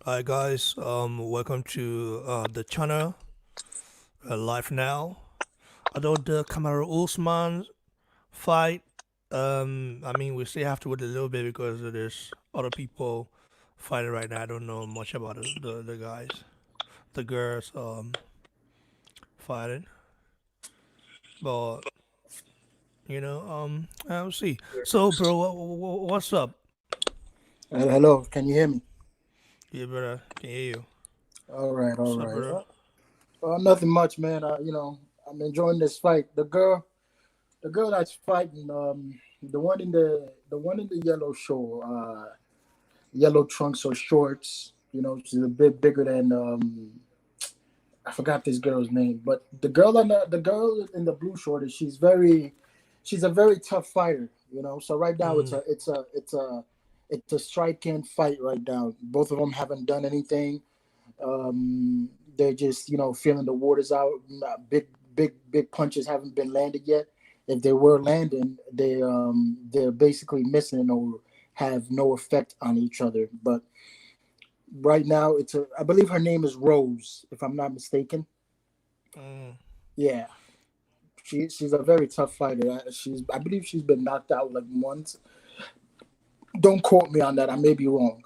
Hi guys, welcome to the channel live now. Although the Kamaru Usman fight, we still have to wait a little bit because there's other people fighting right now. I don't know much about the guys, the girls fighting, but I'll see. So, bro, what's up? Hello, can you hear me? Yeah, brother, can hear you. All right, all What's up, right. brother? Nothing much, man. I'm enjoying this fight. The girl that's fighting, the one in the yellow yellow trunks or shorts. She's a bit bigger than I forgot this girl's name, but the girl in the blue short she's a very tough fighter. So right now Mm, it's a striking fight right now. Both of them haven't done anything. They're just feeling the waters out. Not big punches haven't been landed yet. If they were landing, they're basically missing or have no effect on each other. But right now, I believe her name is Rose, if I'm not mistaken. mm. Yeah, she's a very tough fighter. I believe she's been knocked out like once. Don't quote me on that. I may be wrong.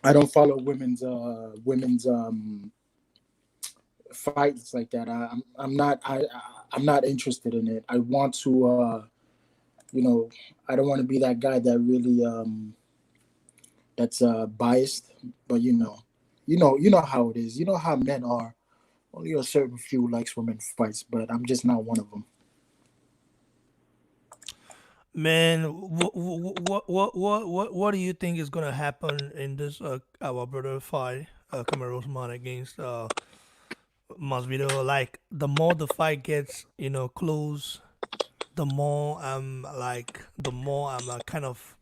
I don't follow women's fights like that. I'm not interested in it. I want to you know I don't want to be that guy that really that's biased. But you know how it is. You know how men are. Only a certain few likes women fights, but I'm just not one of them. Man, what do you think is gonna happen in this our brother fight, Kamaru Usman against Masvidal? Like the more the fight gets, close, the more I'm kind of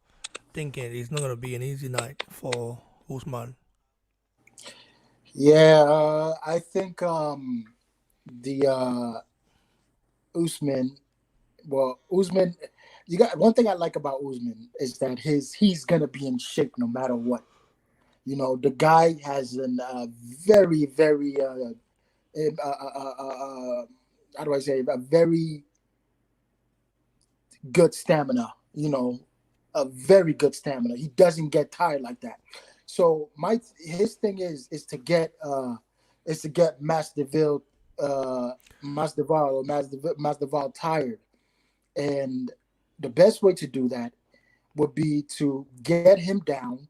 thinking it's not gonna be an easy night for Usman. Yeah, I think the Usman. Well, Usman. You got one thing I like about Usman is that he's gonna be in shape no matter what. The guy has an very, very, how do I say, a very good stamina. A very good stamina. He doesn't get tired like that. So his thing is to get Masvidal tired, and the best way to do that would be to get him down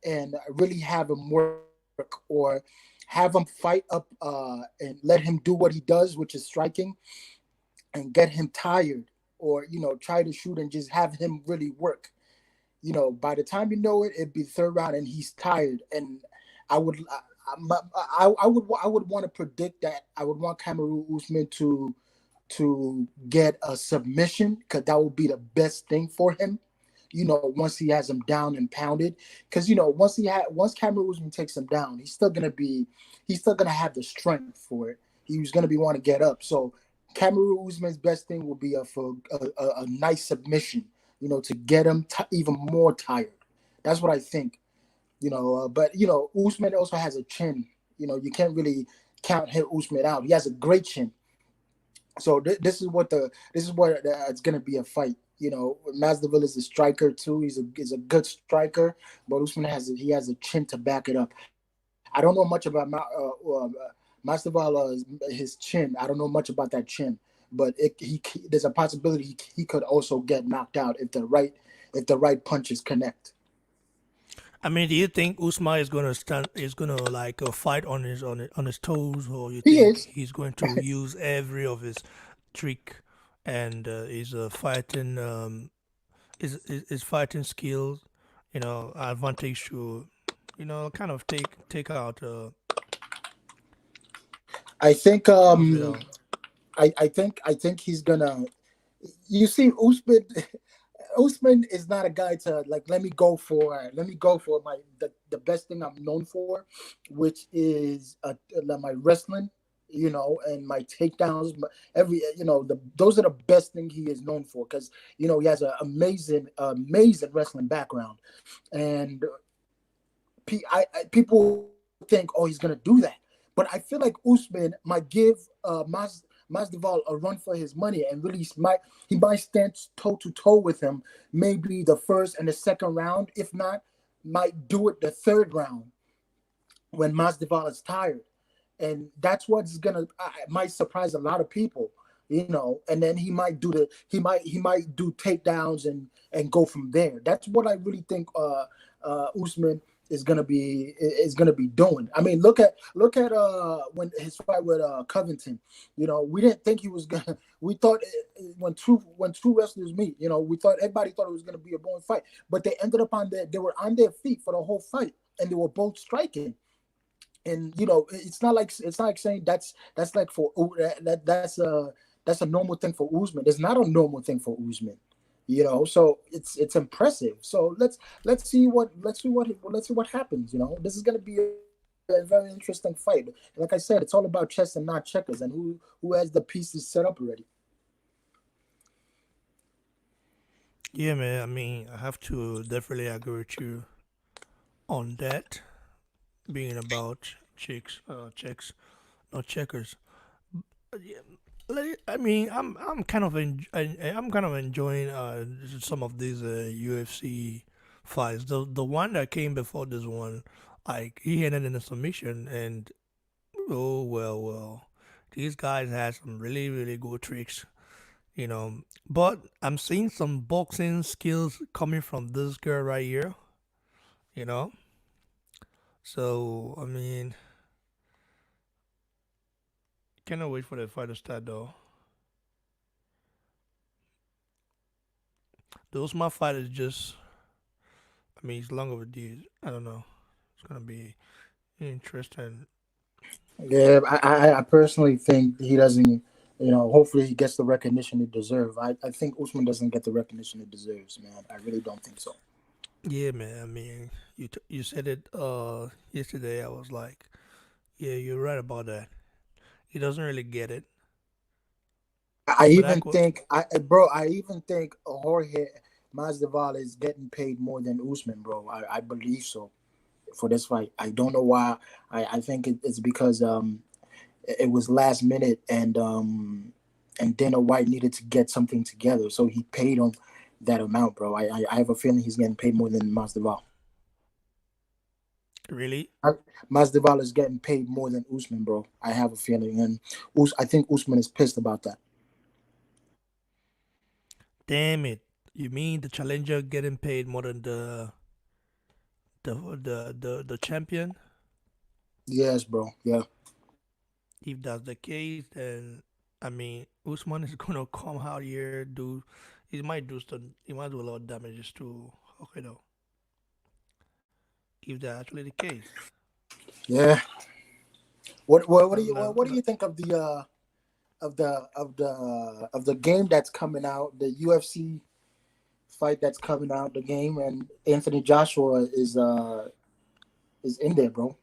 and really have him work, or have him fight up and let him do what he does, which is striking, and get him tired, or try to shoot and just have him really work. By the time you know it, it'd be third round and he's tired. And I would I would want to predict that I would want Kamaru Usman to get a submission, because that would be the best thing for him. Once he has him down and pounded, because once Cameron Usman takes him down, he's still gonna have the strength for it. He's gonna be want to get up. So Cameron Usman's best thing will be for a nice submission, to get him even more tired. That's what I think. But Usman also has a chin. You can't really count him Usman out. He has a great chin. So this is what it's gonna be a fight. Masvidal is a striker too. He's a good striker, but Usman has a chin to back it up. I don't know much about Masvidal, his chin. I don't know much about that chin, but there's a possibility he could also get knocked out if the right punches connect. I mean, do you think Usman is gonna like fight on his toes, or you He think is. he's going to use every of his trick and his fighting his fighting skills, advantage to, kind of take out I think Masvidal. I think he's gonna. You see, Usman is not a guy to like. Let me go for the best thing I'm known for, which is my wrestling, and my takedowns. Those are the best thing he is known for, because he has an amazing wrestling background, and people think, oh, he's gonna do that, but I feel like Usman might give Masvidal a run for his money, and really he might stand toe to toe with him, maybe the first and the second round, if not, might do it the third round when Masvidal is tired, and that's what's gonna might surprise a lot of people, And then he might do takedowns and go from there. That's what I really think. Usman is gonna be doing. I mean, look at when his fight with Covington. We didn't think he was gonna. We thought when two wrestlers meet, we thought everybody thought it was gonna be a boring fight, but they ended up they were on their feet for the whole fight, and they were both striking. And it's not like saying that's like for that's a normal thing for Usman. It's not a normal thing for Usman. So it's impressive. So let's see what happens. This is going to be a very interesting fight. Like I said, it's all about chess and not checkers, and who has the pieces set up already. Yeah, man. I mean, I have to definitely agree with you on that. Being about checks, not checkers. Yeah, I mean, I'm kind of I'm kind of enjoying some of these UFC fights. The one that came before this one, like he ended in a submission, and oh well, these guys had some really good tricks, you know. But I'm seeing some boxing skills coming from this girl right here, you know. So I mean, cannot wait for the fight to start though. Those my fight is just, I mean, it's long overdue. I don't know. It's gonna be interesting. Yeah, I personally think he doesn't. Hopefully he gets the recognition he deserves. I think Usman doesn't get the recognition he deserves, man. I really don't think so. Yeah, man. I mean, you said it yesterday. I was like, yeah, you're right about that. He doesn't really get it, I but I even could. think, I even think Jorge Masvidal is getting paid more than Usman, bro. I believe so for this fight. I don't know why. I think it's because it was last minute, and Dana White needed to get something together, so he paid him that amount, bro. I have a feeling he's getting paid more than Masvidal. Really? Masvidal is getting paid more than Usman, bro. I have a feeling, and I think Usman is pissed about that. Damn it! You mean the challenger getting paid more than the champion? Yes, bro. Yeah. If that's the case, then I mean, Usman is gonna come out here do. He might do a lot of damages to Hokkaido. If that's actually the case, Yeah. What do not, you not, what do not, you think of the game that's coming out, the UFC fight that's coming out, the game, and Anthony Joshua is in there, bro.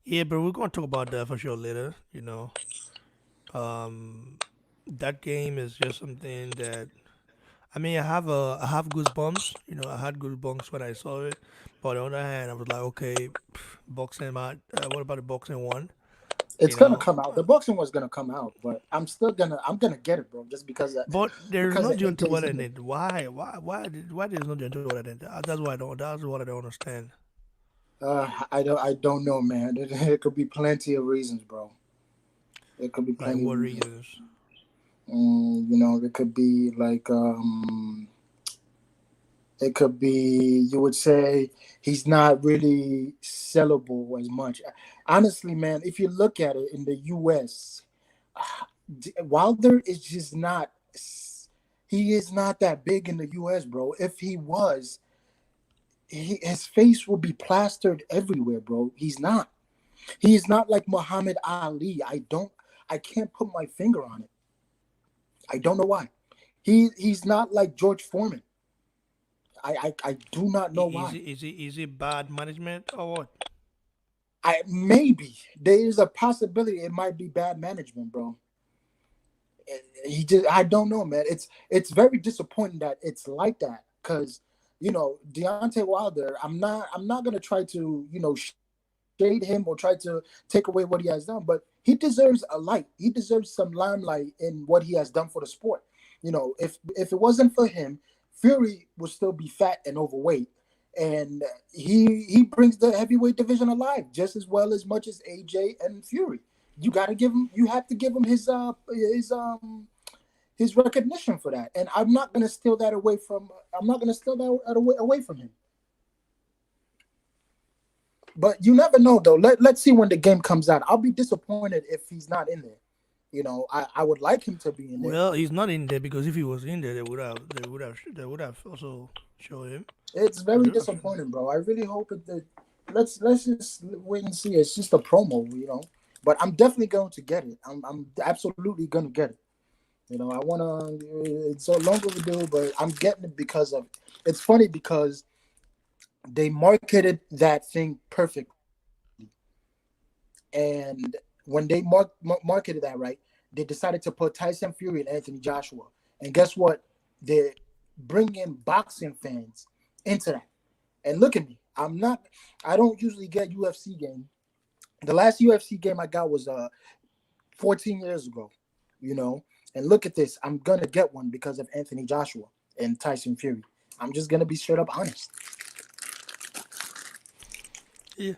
yeah, but we're gonna talk about that for sure later. Um, that game is just something that I mean, I have goosebumps. I had goosebumps when I saw it. But on the other hand, I was like, okay, boxing. What about the boxing one? It's You gonna know, come out. The boxing one's gonna come out, but I'm gonna get it, bro, just because but there's because no AJ's gentle in in it. it. Why there's no gentle in it? That's why I don't. That's what I don't understand. I don't know, man. It could be plenty of reasons, bro. It could be Like plenty of what reasons. reasons? It could be like it could be, you would say, he's not really sellable as much. Honestly, man, if you look at it in the US, Wilder is just not. He is not that big in the U.S., bro. If he was, his face would be plastered everywhere, bro. He's not. He is not like Muhammad Ali. I can't put my finger on it. I don't know why. He's not like George Foreman. I do not know why. Is it bad management or what? Maybe there is a possibility it might be bad management, bro. I don't know, man. It's very disappointing that it's like that, because Deontay Wilder. I'm not gonna try to shade him or try to take away what he has done, but he deserves a light. He deserves some limelight in what he has done for the sport. If it wasn't for him, Fury would still be fat and overweight, and he brings the heavyweight division alive just as well as much as AJ and Fury. You have to give him his recognition for that, and I'm not gonna steal that away from. I'm not gonna steal that away from him. But you never know, though. Let's see when the game comes out. I'll be disappointed if he's not in there. I would like him to be in there. Well, he's not in there because if he was in there, they would have also shown him. It's But very disappointing, bro. I really hope it. Let's just wait and see. It's just a promo. But I'm definitely going to get it. I'm absolutely going to get it. I wanna. It's so long overdue, but I'm getting it because of. It's funny because they marketed that thing perfectly, and when they marketed that right, they decided to put Tyson Fury and Anthony Joshua. And guess what? They bring in boxing fans into that. And look at me. I don't usually get UFC game. The last UFC game I got was 14 years ago, And look at this. I'm gonna get one because of Anthony Joshua and Tyson Fury. I'm just gonna be straight up honest. yeah,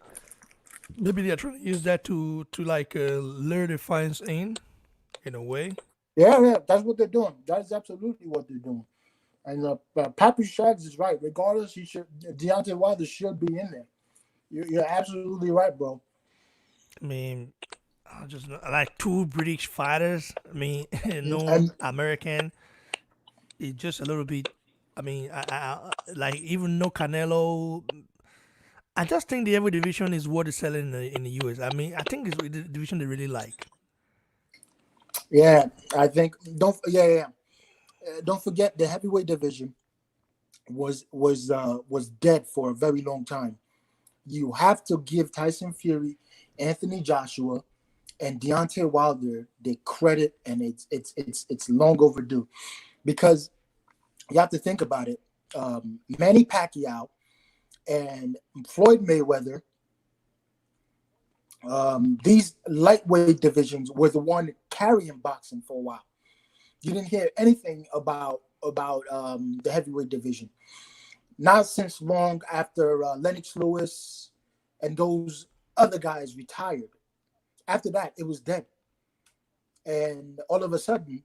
maybe they're trying to use that to like lure the fans in a way. Yeah, that's what they're doing. That's absolutely what they're doing. And Pappy Shags is right. Regardless, Deontay Wilder should be in there. You're absolutely right, bro. I mean, just like two British fighters. I mean, no And American. It's just a little bit. I mean, like even no Canelo. I just think the heavy division is what is selling in the US. I mean, I think it's the division they really like. yeah, I think yeah. Don't forget the heavyweight division was dead for a very long time. You have to give Tyson Fury, Anthony Joshua, and Deontay Wilder the credit, and it's long overdue because you have to think about it. Manny Pacquiao and Floyd Mayweather, these lightweight divisions were the one carrying boxing for a while. You didn't hear anything about the heavyweight division. Not since long after Lennox Lewis and those other guys retired. After that, it was dead. And all of a sudden,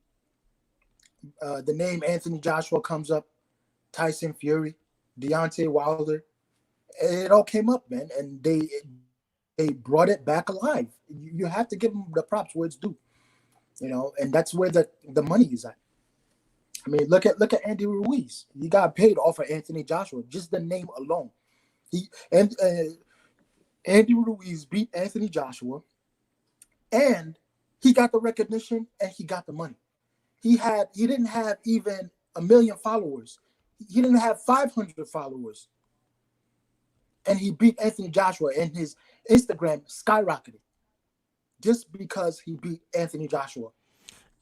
the name Anthony Joshua comes up, Tyson Fury, Deontay Wilder. It all came up, man, and they brought it back alive. You have to give them the props where it's due, and that's where the money is at. I mean, look at Andy Ruiz. He got paid off of Anthony Joshua, just the name alone. And Andy Ruiz beat Anthony Joshua, and he got the recognition and he got the money. He didn't have even 1 million followers. He didn't have 500 followers, and he beat Anthony Joshua, and his Instagram skyrocketed just because he beat Anthony Joshua.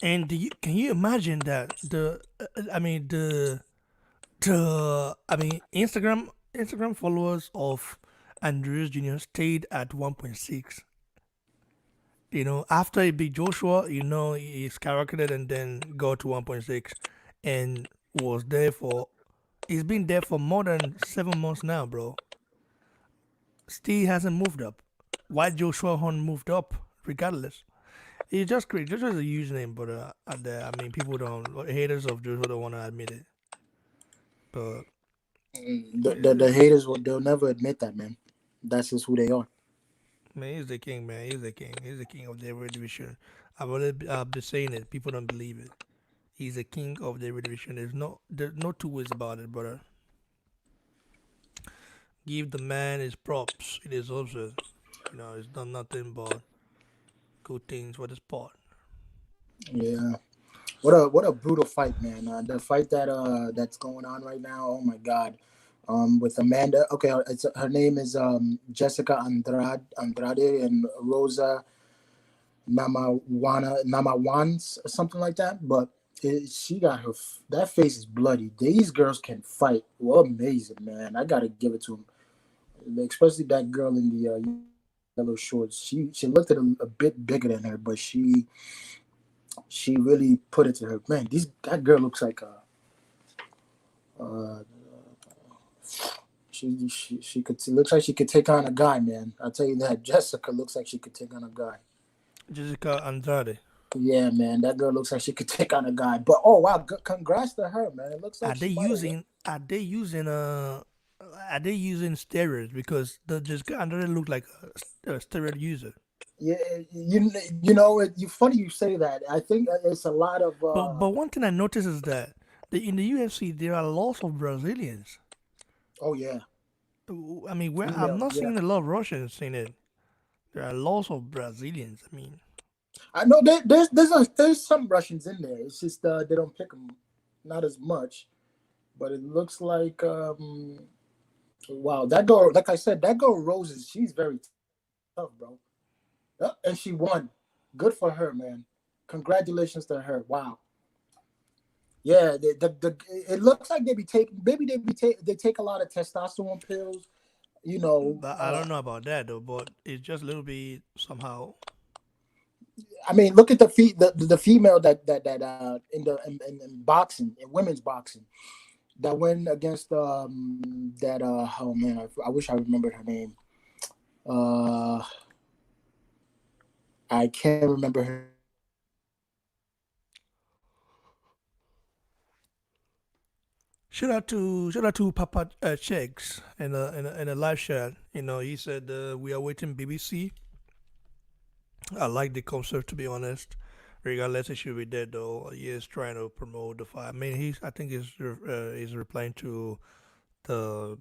And can you imagine that I mean the Instagram followers of Andreas Jr. stayed at 1.6. After he beat Joshua, he skyrocketed and then got to 1.6, and was there for. He's been there for more than 7 months now, bro. Still hasn't moved up. Why Joshua Hunt moved up, regardless. He's just great. Joshua's a huge name, but I mean, people don't haters of Joshua don't want to admit it. But The haters they'll never admit that, man. That's just who they are. man, he's the king, man. He's the king. He's the king of the heavyweight division. I've been saying it. People don't believe it. He's the king of the heavyweight division. There's no two ways about it, brother. Give the man his props. It is also, he's done nothing but good things for the sport. Yeah. What a brutal fight, man. The fight that's going on right now. Oh my God. With Amanda. Okay, her name is Jessica Andrade and Rosa Namawans, something like that. But She got that face is bloody. These girls can fight. Well, amazing, man. I gotta give it to them. Especially that girl in the yellow shorts. She looked at a bit bigger than her, but she really put it to her. Man, that girl looks like a uh, she could looks like she could take on a guy, man. I'll tell you that. Jessica looks like she could take on a guy. Jessica Andrade. Yeah, man, that girl looks like she could take on a guy. But oh wow, congrats to her, man. It looks Are like they she might have. using? Are they using? Are they using steroids? Because the Jessica Andrade look like a steroid user. Yeah, you know it. You funny you say that. I think it's a lot of. But one thing I noticed is that in the UFC there are lots of Brazilians. Oh yeah, I mean, where I'm females. not Yeah, seeing a lot of Russians in it. There are lots of Brazilians. I mean, I know there's some Russians in there. It's just they don't pick them, not as much. But it looks like wow, that girl. Like I said, that girl Roses. She's very tough, bro. And she won. Good for her, man. Congratulations to her. Wow. Yeah, it looks like they be taking maybe they take a lot of testosterone pills. You know, but I don't know about that though. But it's just a little bit somehow. I mean, look at the female that in boxing in women's boxing that went against that oh man I wish I remembered her name. Uh, I can't remember her name, but Shout out to Papa Checks in a live chat. You know, he said we are waiting BBC. I like the concept to be honest. Regardless, it should be dead though. He is trying to promote the fight. I mean, I think he's replying to the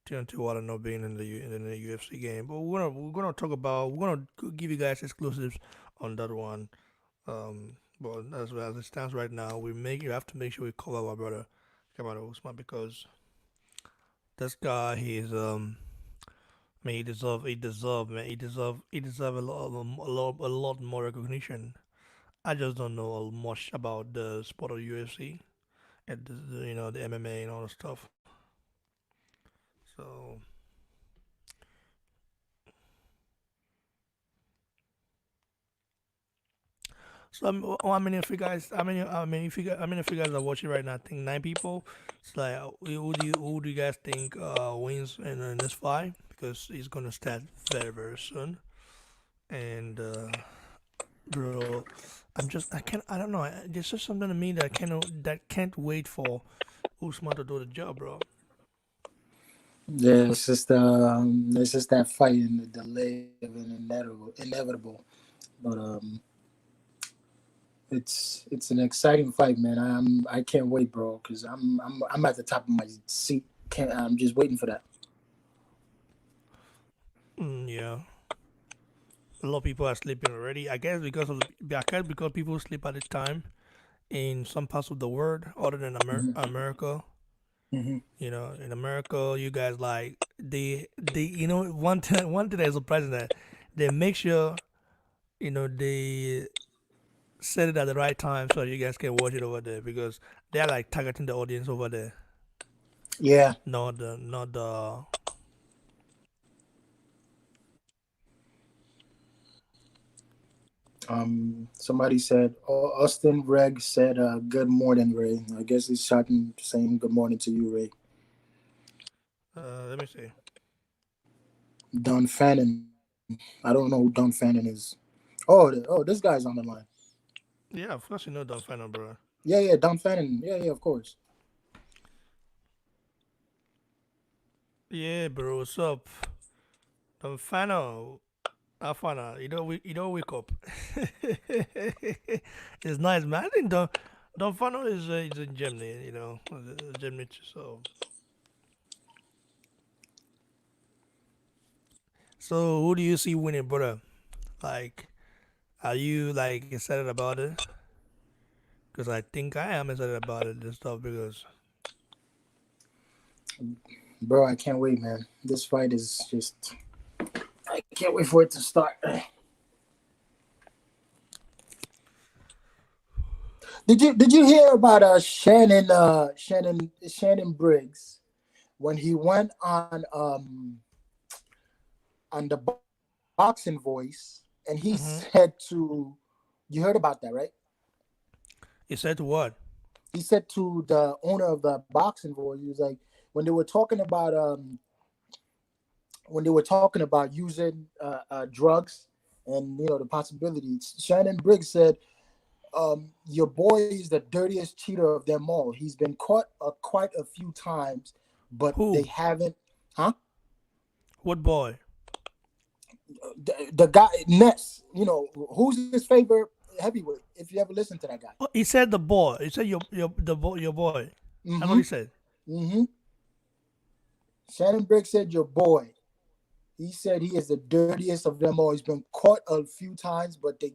TNT Water not being in the UFC game. But we're gonna talk about we're gonna give you guys exclusives on that one. But as it stands right now, you have to make sure we cover our brother Kamaru Usman because this guy I mean he deserve a lot more recognition. I just don't know much about the sport of UFC and the MMA and all the stuff. So I mean, if you guys, if you guys are watching right now, I think 9 people. It's like, who do you guys think wins in this fight? Because it's gonna start very very soon. And bro, I don't know. There's just something to me that can't wait for Usman to do the job, bro. yeah, it's just that fight and the delay of an inevitable. But it's an exciting fight, man. I can't wait, bro, because I'm at the top of my seat. Can't I'm just waiting for that. Yeah, a lot of people are sleeping already. I guess because people sleep at this time in some parts of the world other than Hmm. America. Hmm. You know, in America, you guys like they one thing that is surprising that they make sure they set it at the right time so you guys can watch it over there because they're like targeting the audience over there, Yeah. not the. Somebody said Austin Reg said good morning, Ray. I guess he's shouting saying good morning to you, Ray. Let me see. Don Fannin. I don't know who Don Fannin is. Oh, this guy's on the line. Yeah, of course you know Don Fano, bro. Yeah, yeah, Don Fannin. Yeah, yeah, of course. Yeah, bro. What's up, Don Fano? Afana, you don't wake up. It's nice, man. I think Don Fano is in Germany, Germany. So who do you see winning, brother? Like, are you like excited about it? Because I think I am excited about it and stuff. Because Bro, I can't wait, man. This fight is just. I can't wait for it to start. Did you hear about Shannon Briggs when he went on the boxing voice and he said Mm-hmm. you heard about that, right? He said what? He said to the owner of the boxing voice, he was like, when they were talking about using drugs and the possibilities, Shannon Briggs said, your boy is the dirtiest cheater of them all. He's been caught quite a few times, but they Who? haven't. Huh? What boy? The guy Ness. Who's his favorite heavyweight? If you ever listen to that guy. Oh, he said the boy. He said your boy. That's what Mm-hmm. he said. Mm-hmm. Shannon Briggs said your boy. He said he is the dirtiest of them all. He's been caught a few times, but they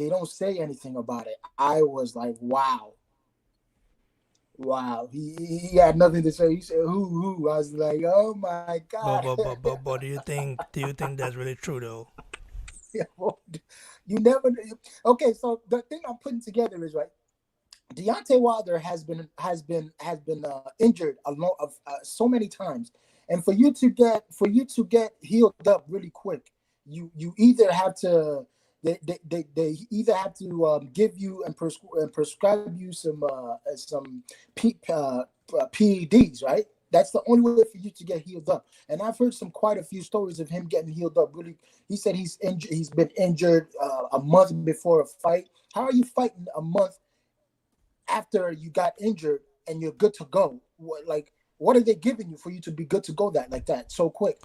don't say anything about it. I was like, wow, wow. He had nothing to say. He said, who? I was like, oh my god. But do you think that's really true though? You never. Okay, so the thing I'm putting together is right. Deontay Wilder has been injured so many times, and for you to get healed up really quick, you either have to they either have to give you and prescribe you some PEDs, right? That's the only way for you to get healed up. And I've heard quite a few stories of him getting healed up. Really, he said he's injured. He's been injured a month before a fight. How are you fighting a month after you got injured and you're good to go? What are they giving you for you to be good to go that like that so quick?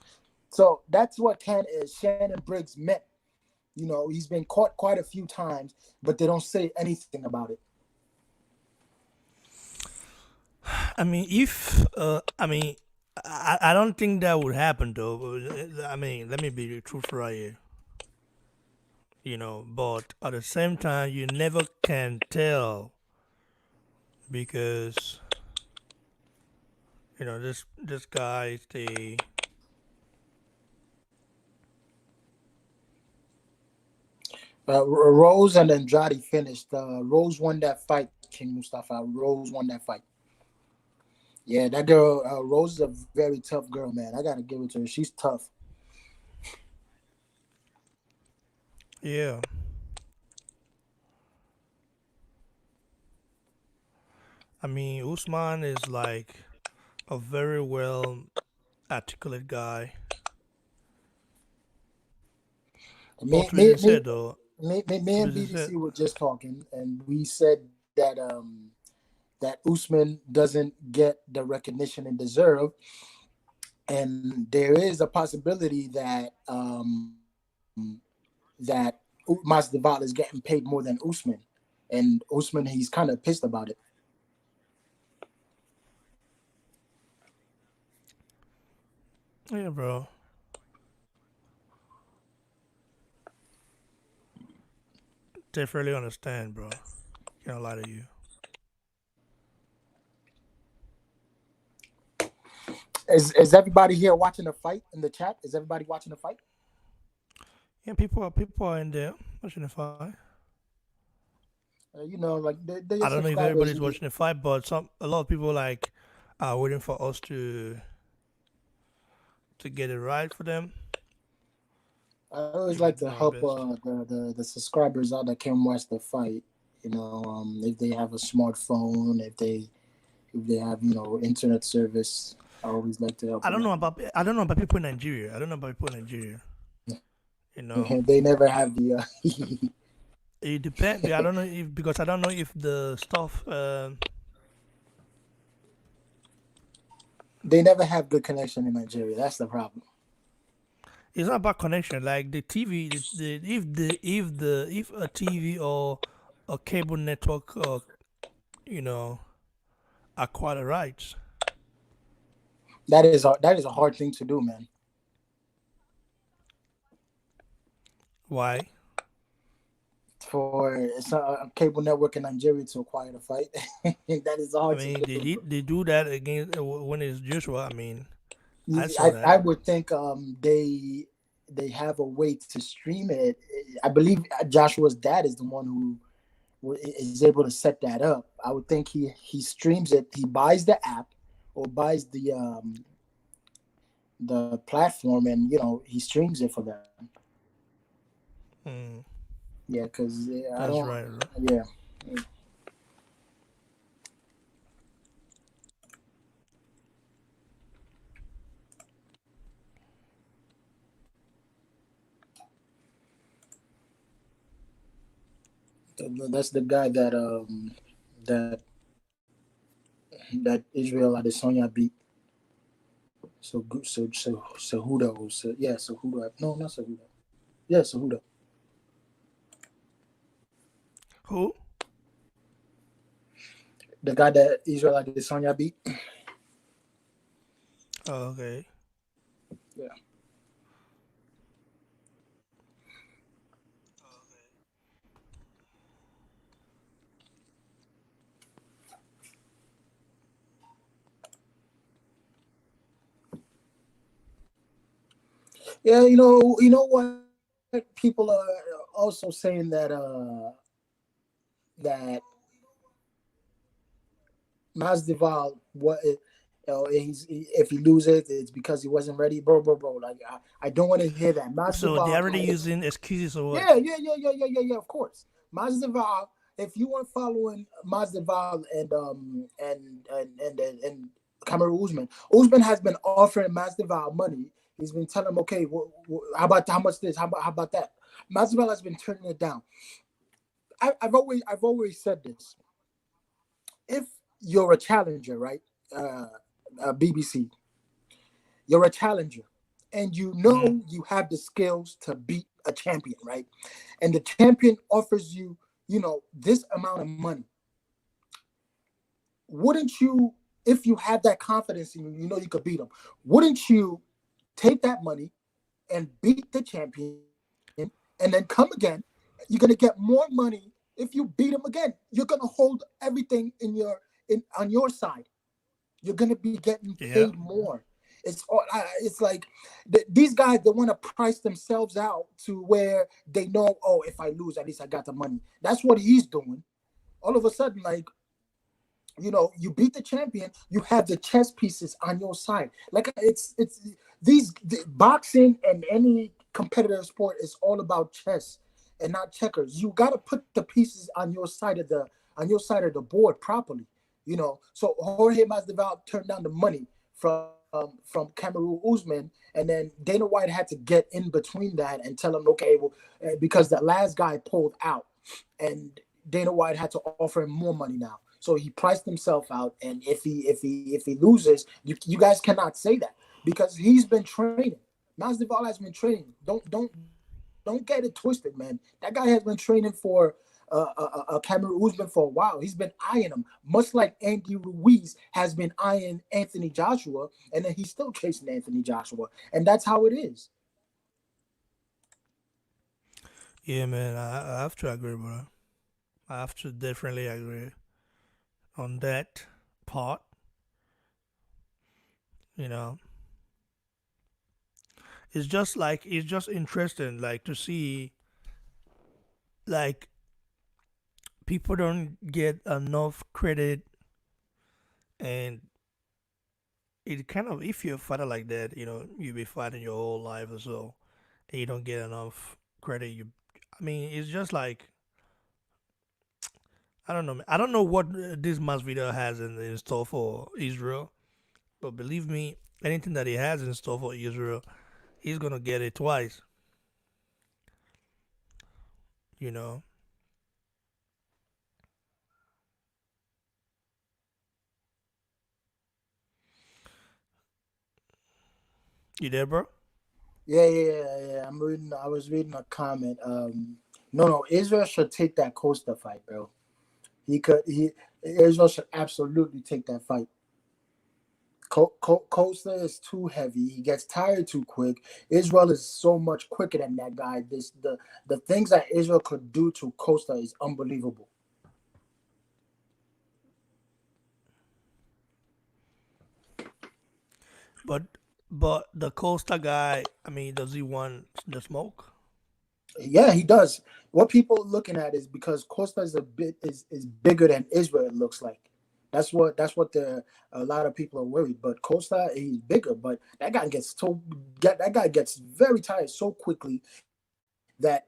So that's what Shannon Briggs meant. He's been caught quite a few times, but they don't say anything about it. I mean, if I don't think that would happen though. I mean, let me be truthful right here. But at the same time, you never can tell because this guy is the Rose and Andrade finished. Rose won that fight, King Mustafa. Rose won that fight. Yeah, that girl, Rose is a very tough girl, man. I gotta give it to her. She's tough. yeah. I mean, Usman is like a very well articulate guy. Me, But with me, it me, said though, me and with it said, BBC were just talking, and we said that Usman doesn't get the recognition it deserve, and there is a possibility that Masvidal is getting paid more than Usman, and Usman he's kind of pissed about it. yeah, bro, definitely understand, bro. Can't lie to you. Is everybody here watching the fight in the chat? Is everybody watching the fight? Yeah, people are in there watching the fight. Like they're I your don't know if subscribers. everybody's watching the fight, but a lot of people like are waiting for us to get it right for them. I always We'll like do to our help best. the subscribers out that can watch the fight. If they have a smartphone, if they have internet service, I always like to help them out. I don't know about people in Nigeria. I don't know about people in Nigeria. You know, They never have the it depends. I don't know if because I don't know if the stuff. they never have good connection in Nigeria. That's the problem. It's not about connection. Like the TV, if a TV or a cable network, you know, acquire the rights. That is a hard thing to do, man. Why? For a cable network in Nigeria to acquire the fight, that is I hard to mean, do. they do that against when it's Joshua. I mean, I saw that. I would think they have a way to stream it. I believe Joshua's dad is the one who is able to set that up. I would think he streams it. He buys the app or buys the platform, and he streams it for them. Mm, Yeah, because I that's don't. right, bro. Yeah, that's the guy that that Israel Adesanya beat. So Cejudo. Yeah, Cejudo. No, not Cejudo. Yeah, Cejudo. Who? The guy that Israel Adesanya beat. Oh, okay. Yeah. Yeah, what people are also saying that Masvidal if he loses it's because he wasn't ready, bro. Like I don't want to hear that. So they're Masvidal, already using excuses or what? yeah. Of course, Masvidal. If you weren't following Masvidal and Kamaru Usman, Usman has been offering Masvidal money. He's been telling him, okay, how much this? How about that? Masvidal has been turning it down. I've always said this. If you're a challenger, right? Uh, BBC, you're a challenger, and you Mm, know you have the skills to beat a champion, right? And the champion offers you, this amount of money. Wouldn't you, if you had that confidence in you, you could beat them? Wouldn't you take that money and beat the champion, and then come again? You're gonna get more money if you beat him again. You're gonna hold everything in on your side. You're gonna be getting yeah. paid more. It's like these guys, they want to price themselves out to where they know, oh, if I lose, at least I got the money. That's what he's doing. All of a sudden, like, you beat the champion, you have the chess pieces on your side. Like boxing and any competitive sport is all about chess and not checkers. You got to put the pieces on your side of the board properly. So Jorge Masvidal turned down the money from Kamaru Usman, and then Dana White had to get in between that and tell him, okay, well, because the last guy pulled out, and Dana White had to offer him more money now. So he priced himself out, and if he loses, you guys cannot say that because he's been training. Masvidal has been training. Don't get it twisted, man. That guy has been training for Kamaru Usman for a while. He's been eyeing him, much like Andy Ruiz has been eyeing Anthony Joshua, and then he's still chasing Anthony Joshua, and that's how it is. Yeah, man. I have to agree, bro. I have to definitely agree on that part. You know, it's just interesting, like to see like people don't get enough credit, and it kind of if you're a fighter like that, you be fighting your whole life or so, and you don't get enough credit. I mean, it's just like I don't know. I don't know what this Masvidal has in store for Israel, but believe me, anything that he has in store for Israel, he's gonna get it twice. You know, you there, bro? Yeah. I was reading a comment. No, Israel should take that Costa fight, bro. He could. Israel should absolutely take that fight. Costa is too heavy. He gets tired too quick. Israel is so much quicker than that guy. The things that Israel could do to Costa is unbelievable. But but the Costa guy, I mean, does he want the smoke? Yeah, he does. What people are looking at is because Costa is a bit is bigger than Israel. It looks like that's what the a lot of people are worried. But Costa, he's bigger, but that guy gets very tired so quickly that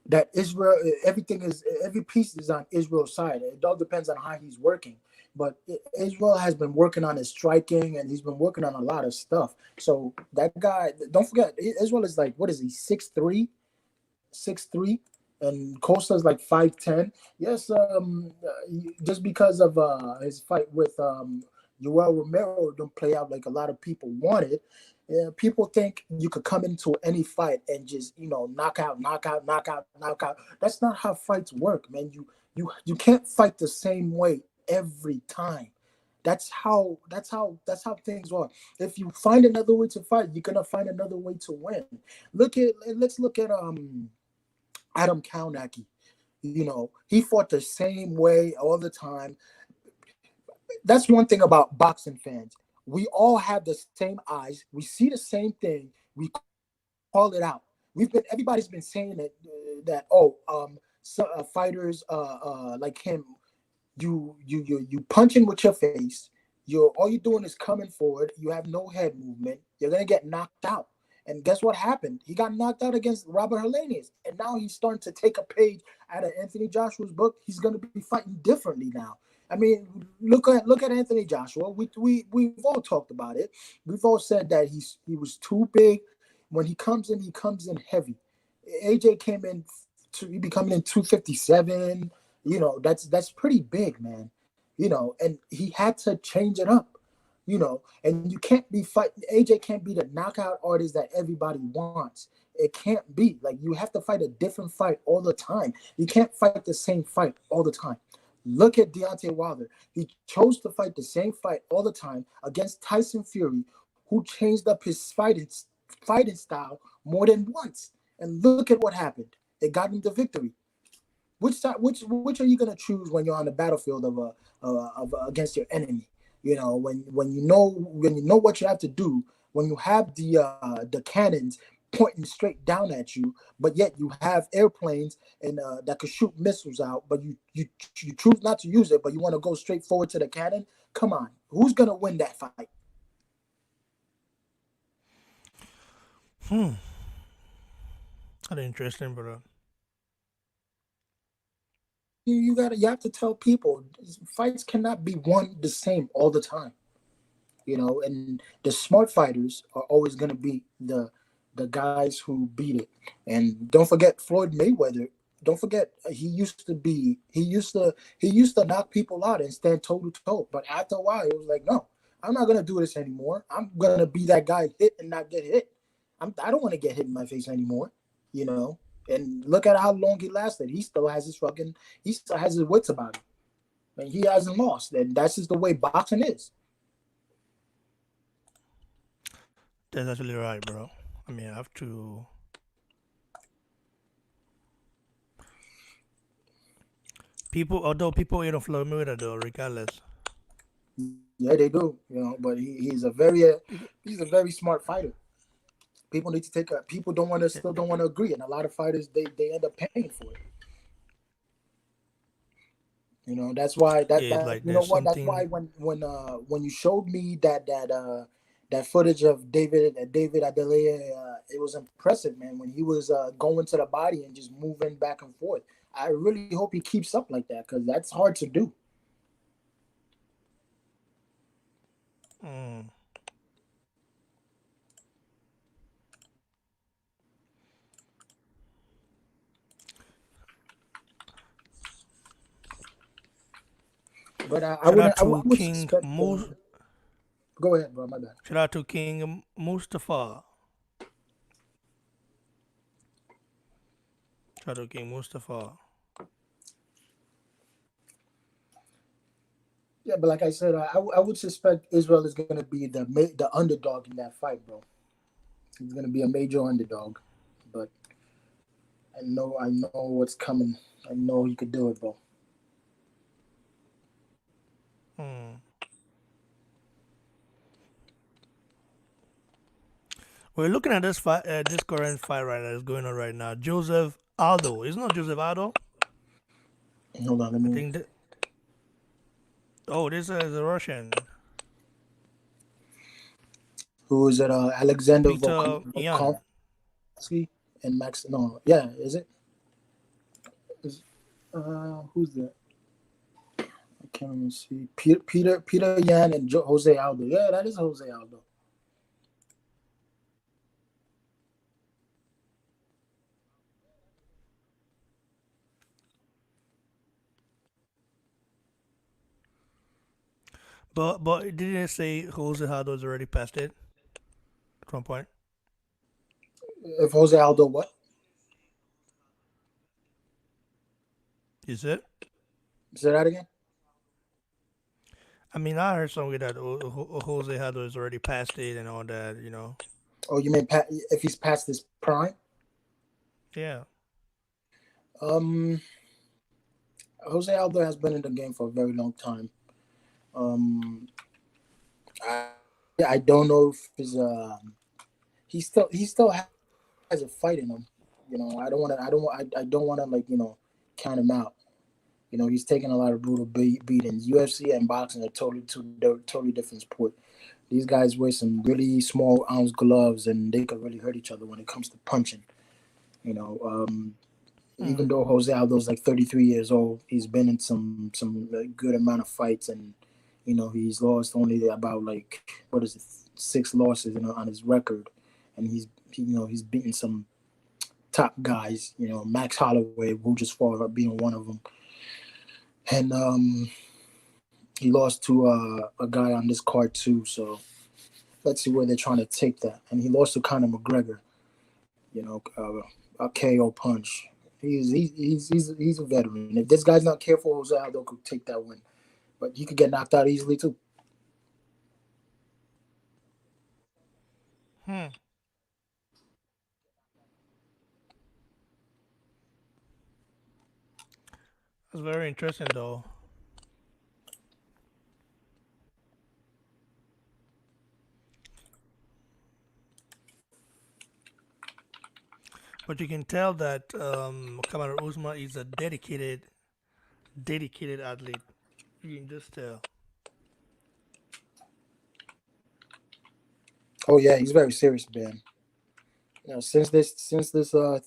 that Israel, everything is every piece is on Israel's side. It all depends on how he's working. But Israel has been working on his striking, and he's been working on a lot of stuff. So that guy, don't forget, Israel is like, what is he, 6'3", 6'3", and Costa's like 5'10". Yes, just because of his fight with Yoel Romero don't play out like a lot of people wanted. People think you could come into any fight and just knock out, knock out, knock out, knock out. That's not how fights work, man. You can't fight the same way every time. That's how things are. If you find another way to fight, you're gonna find another way to win. Let's look at Adam Kaunaki. He fought the same way all the time. That's one thing about boxing fans. We all have the same eyes. We see the same thing. We call it out. Everybody's been saying that fighters like him, you punching with your face. All you're doing is coming forward. You have no head movement. You're gonna get knocked out. And guess what happened? He got knocked out against Robert Helenius, and now he's starting to take a page out of Anthony Joshua's book. He's gonna be fighting differently now. I mean, look at Anthony Joshua. We've all talked about it. We've all said that he was too big. When he comes in heavy. AJ came in he be coming in 257. That's pretty big, man. And he had to change it up. And you can't be fighting. AJ can't be the knockout artist that everybody wants. It can't be. Like, you have to fight a different fight all the time. You can't fight the same fight all the time. Look at Deontay Wilder. He chose to fight the same fight all the time against Tyson Fury, who changed up his fighting style more than once. And look at what happened. It got him the victory. Which side? Which are you gonna choose when you're on the battlefield of against your enemy? When you know what you have to do. When you have the cannons pointing straight down at you, but yet you have airplanes and that could shoot missiles out, but you choose not to use it, but you want to go straight forward to the cannon. Come on, who's gonna win that fight? Hmm. Kind of interesting, brother. You have to tell people fights cannot be won the same all the time. And the smart fighters are always going to be the guys who beat it. And don't forget Floyd Mayweather. Don't forget he used to knock people out and stand toe to toe. But after a while, it was like, no, I'm not gonna do this anymore. I'm gonna be that guy hit and not get hit. I don't want to get hit in my face anymore. You know. And look at how long he lasted. He still has his wits about him. And he hasn't lost. And that's just the way boxing is. That's actually right, bro. I mean, I have to. Although people hate on Floyd Mayweather, though, regardless. Yeah, they do. But he's a very smart fighter. People need to take a. People don't want to Yeah, still don't want to agree, and a lot of fighters they end up paying for it. That's why yeah, it's like there's that's why something. when you showed me that footage of David Adeleye, it was impressive, man. When he was going to the body and just moving back and forth. I really hope he keeps up like that because that's hard to do. Mm, But I shout out wouldn't. I to would King suspect. Mus. Go ahead, bro. My bad. Shout out to King Mustafa. Shout out to King Mustafa. Yeah, but like I said, I would suspect Israel is going to be the underdog in that fight, bro. He's going to be a major underdog, but I know what's coming. I know he could do it, bro. Mm. We're looking at this fight, this current fight right now that's going on right now. Joseph Aldo. It's not Joseph Aldo. Hold on, let I me. think that. Oh, this is a Russian. Who is it? Alexander Peter Yan. Volkanovski and Max. No, yeah, is it? Is, who's that? I can't even see. Peter Yan and Jose Aldo. Yeah, that is Jose Aldo. But didn't it say Jose Aldo's already passed it at one point? If Jose Aldo what? Is it? Say that again. I mean, I heard somewhere that Jose Aldo has already passed it and all that. Oh, you mean if he's past his prime? Yeah. Um, Jose Aldo has been in the game for a very long time. Um, I I don't know if he still has a fight in him. I don't want to count him out. He's taken a lot of brutal beatings. UFC and boxing are totally different sport. These guys wear some really small ounce gloves, and they could really hurt each other when it comes to punching. You know, even Mm. though Jose Aldo's like 33 years old, he's been in some good amount of fights, and he's lost only about like what is it, 6 losses on his record, and he's beaten some top guys. Max Holloway, who just fought up being one of them, and he lost to a guy on this card too. So let's see where they're trying to take that. And he lost to Conor McGregor. A KO punch. He's a veteran. If this guy's not careful, Jose Aldo could take that win, but he could get knocked out easily too. Hmm. That's very interesting, though. But you can tell that Kamaru Usman is a dedicated athlete. You can just tell. Oh yeah, he's very serious, man. Since this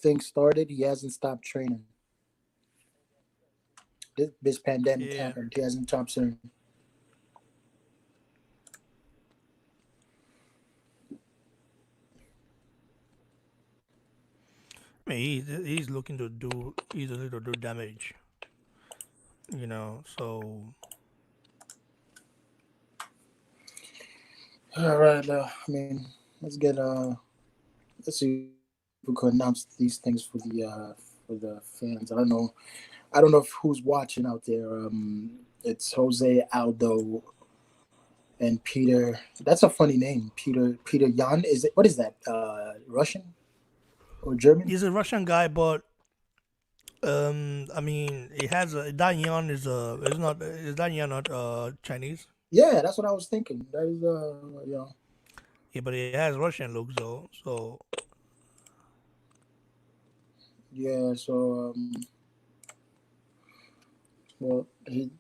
thing started, he hasn't stopped training. This pandemic Yeah. happened, he hasn't stopped training. I mean, he's looking to do easily to do damage. So All right, let's see if we could announce these things for the fans. I don't know if who's watching out there. It's Jose Aldo and Peter. That's a funny name, Peter Yan. Is it? What is that? Russian or German? he's a Russian guy, but I mean, he has a Dan Yan is Dan Yan not Chinese? Yeah, that's what I was thinking. That is Yeah, but he has Russian looks though. So yeah. So well,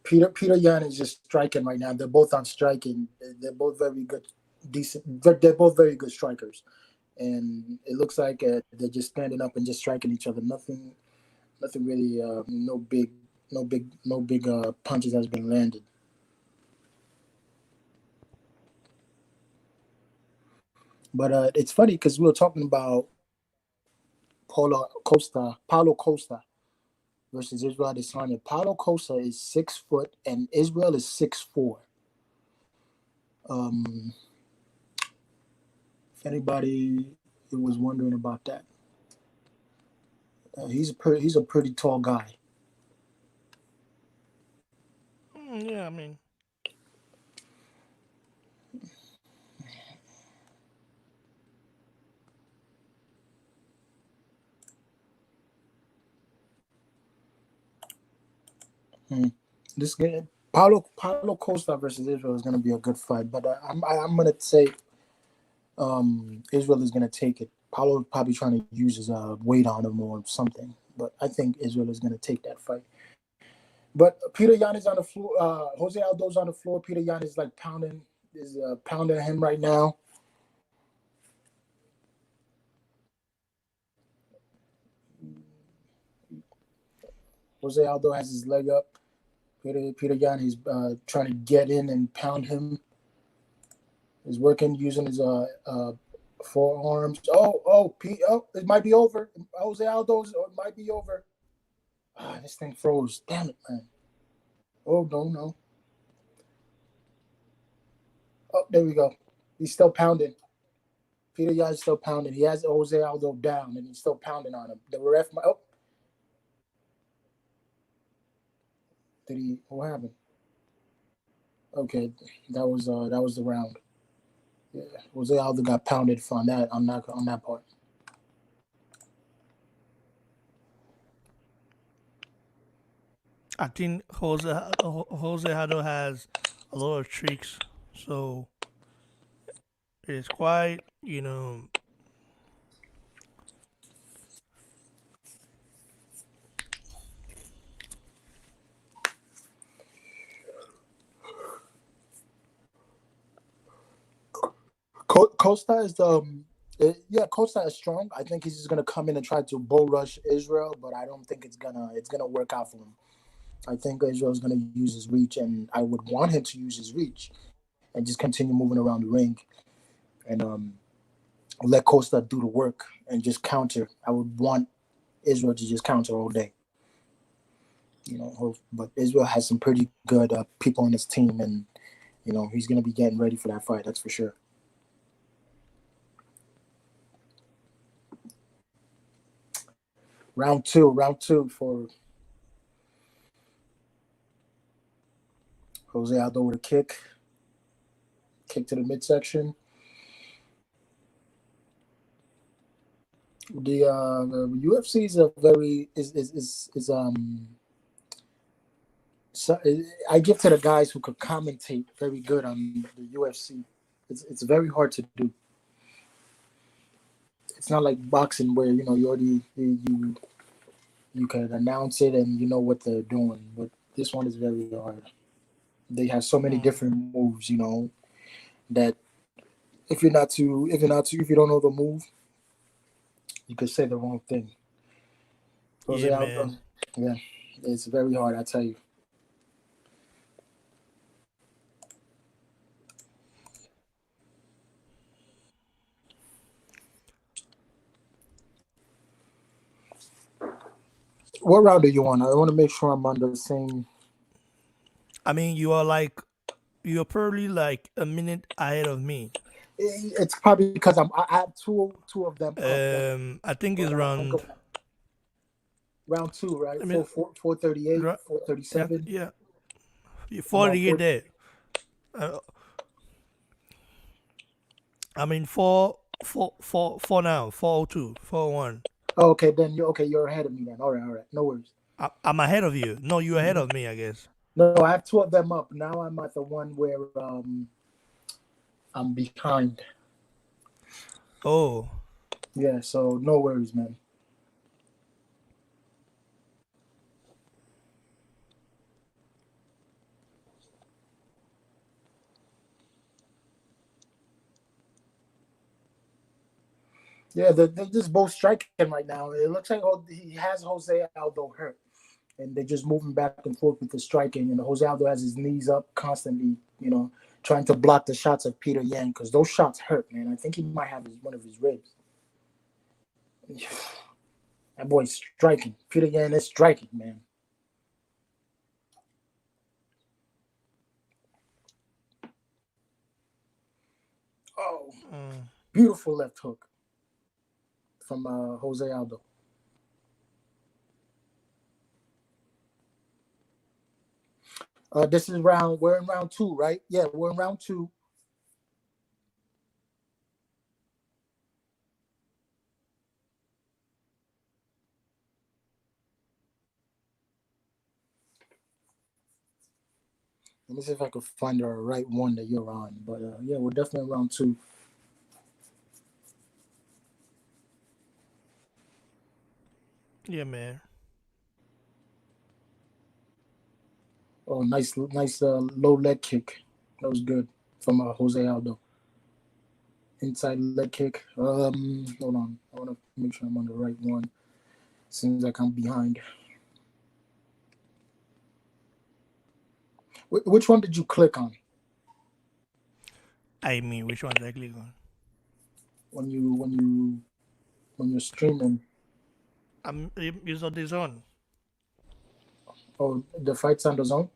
Peter Yan is just striking right now. They're both on striking. They're both very good, decent. They're both very good strikers, and it looks like they're just standing up and just striking each other. Nothing really. No big punches has been landed. But it's funny because we were talking about Paulo Costa versus Israel Adesanya. Paulo Costa is 6 foot and Israel is 6'4". Um, if anybody was wondering about that, he's a pretty tall guy. yeah, I mean, Hmm. This game, Paulo Costa versus Israel is going to be a good fight. But I'm gonna say Israel is going to take it. Paulo probably trying to use his weight on him or something. But I think Israel is going to take that fight. But Peter Yan is on the floor. Jose Aldo's on the floor. Peter Yan is like pounding him right now. Jose Aldo has his leg up. Peter Yan is trying to get in and pound him. He's working using his forearms. Oh, it might be over. Jose Aldo's, it might be over. This thing froze. Damn it, man. Oh, no, no. Oh, there we go. He's still pounding. Peter Yan is still pounding. He has Jose Aldo down, and he's still pounding on him. The ref, did he? What happened? Okay, that was the round. Yeah, Jose Aldo got pounded for on that part. I think Jose Hado has a lot of tricks, so it's quite, Costa is yeah, Costa is strong. I think he's just gonna come in and try to bull rush Israel, but I don't think it's gonna work out for him. I think Israel's gonna use his reach, and I would want him to use his reach and just continue moving around the ring and let Costa do the work and just counter. I would want Israel to just counter all day. But Israel has some pretty good people on his team, and he's gonna be getting ready for that fight. That's for sure. Round two for Jose Aldo with a kick to the midsection. The UFC is a very is so, I give to the guys who could commentate very good on the UFC. It's very hard to do. It's not like boxing where you already you can announce it and you know what they're doing. But this one is very hard. They have so many mm, different moves, that if you don't know the move, you could say the wrong thing. Jose yeah, Aldo, man. yeah, it's very hard. I tell you. What round do you want? I want to make sure I'm on the same. I mean, you're probably like a minute ahead of me. It's probably because I have two of them up. I think But it's I'm around. going round two, right? I mean, 438, yeah, 437. yeah, I'm on 48 four. there. Uh, I mean, four now, 402, 401. Oh, okay, then you're ahead of me then. All right, no worries. I'm ahead of you. No, you're ahead Mhm. of me, I guess. No, I have two of them up. Now I'm at the one where I'm behind. Oh, Yeah, so no worries, man. Yeah, they're just both striking right now. It looks like he has Jose Aldo hurt, and they're just moving back and forth with the striking. And Jose Aldo has his knees up constantly, trying to block the shots of Peter Yan because those shots hurt, man. I think he might have one of his ribs. That boy's striking. Peter Yan is striking, man. Oh, mm. beautiful left hook from Jose Aldo. This is round. We're in round two, right? Yeah, we're in round two. Let me see if I can find the right one that you're on. But yeah, we're definitely in round two. Yeah, man. Oh, nice low leg kick. That was good from Jose Aldo. Inside leg kick. Hold on. I want to make sure I'm on the right one. Seems like I'm behind. Which one did you click on I mean, which one did I click on? when you're streaming? It's on this one. Oh, the fights on the zone.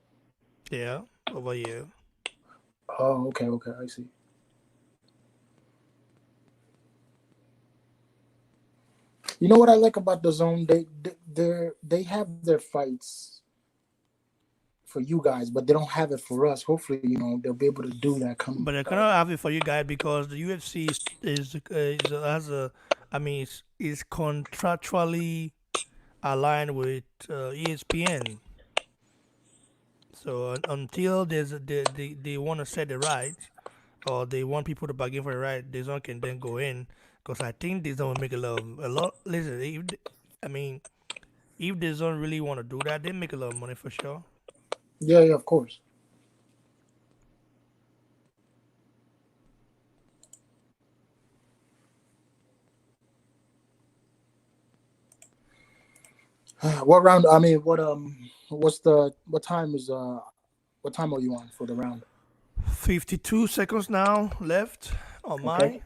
Yeah, over here. Oh, okay, okay, I see. You know what I like about the zone? They have their fights for you guys, but they don't have it for us. Hopefully, they'll be able to do that. Come, But I cannot have it for you guys because the UFC is has a, I mean, is contractually aligned with ESPN. So until they want to set the rights or they want people to bargain for the right, this one can then go in because I think this one will make a lot. Listen, I mean, if this one really want to do that, they make a lot of money for sure. yeah, yeah, of course. What round? I mean, what time are you on for the round? 52 seconds now left on Okay. mine.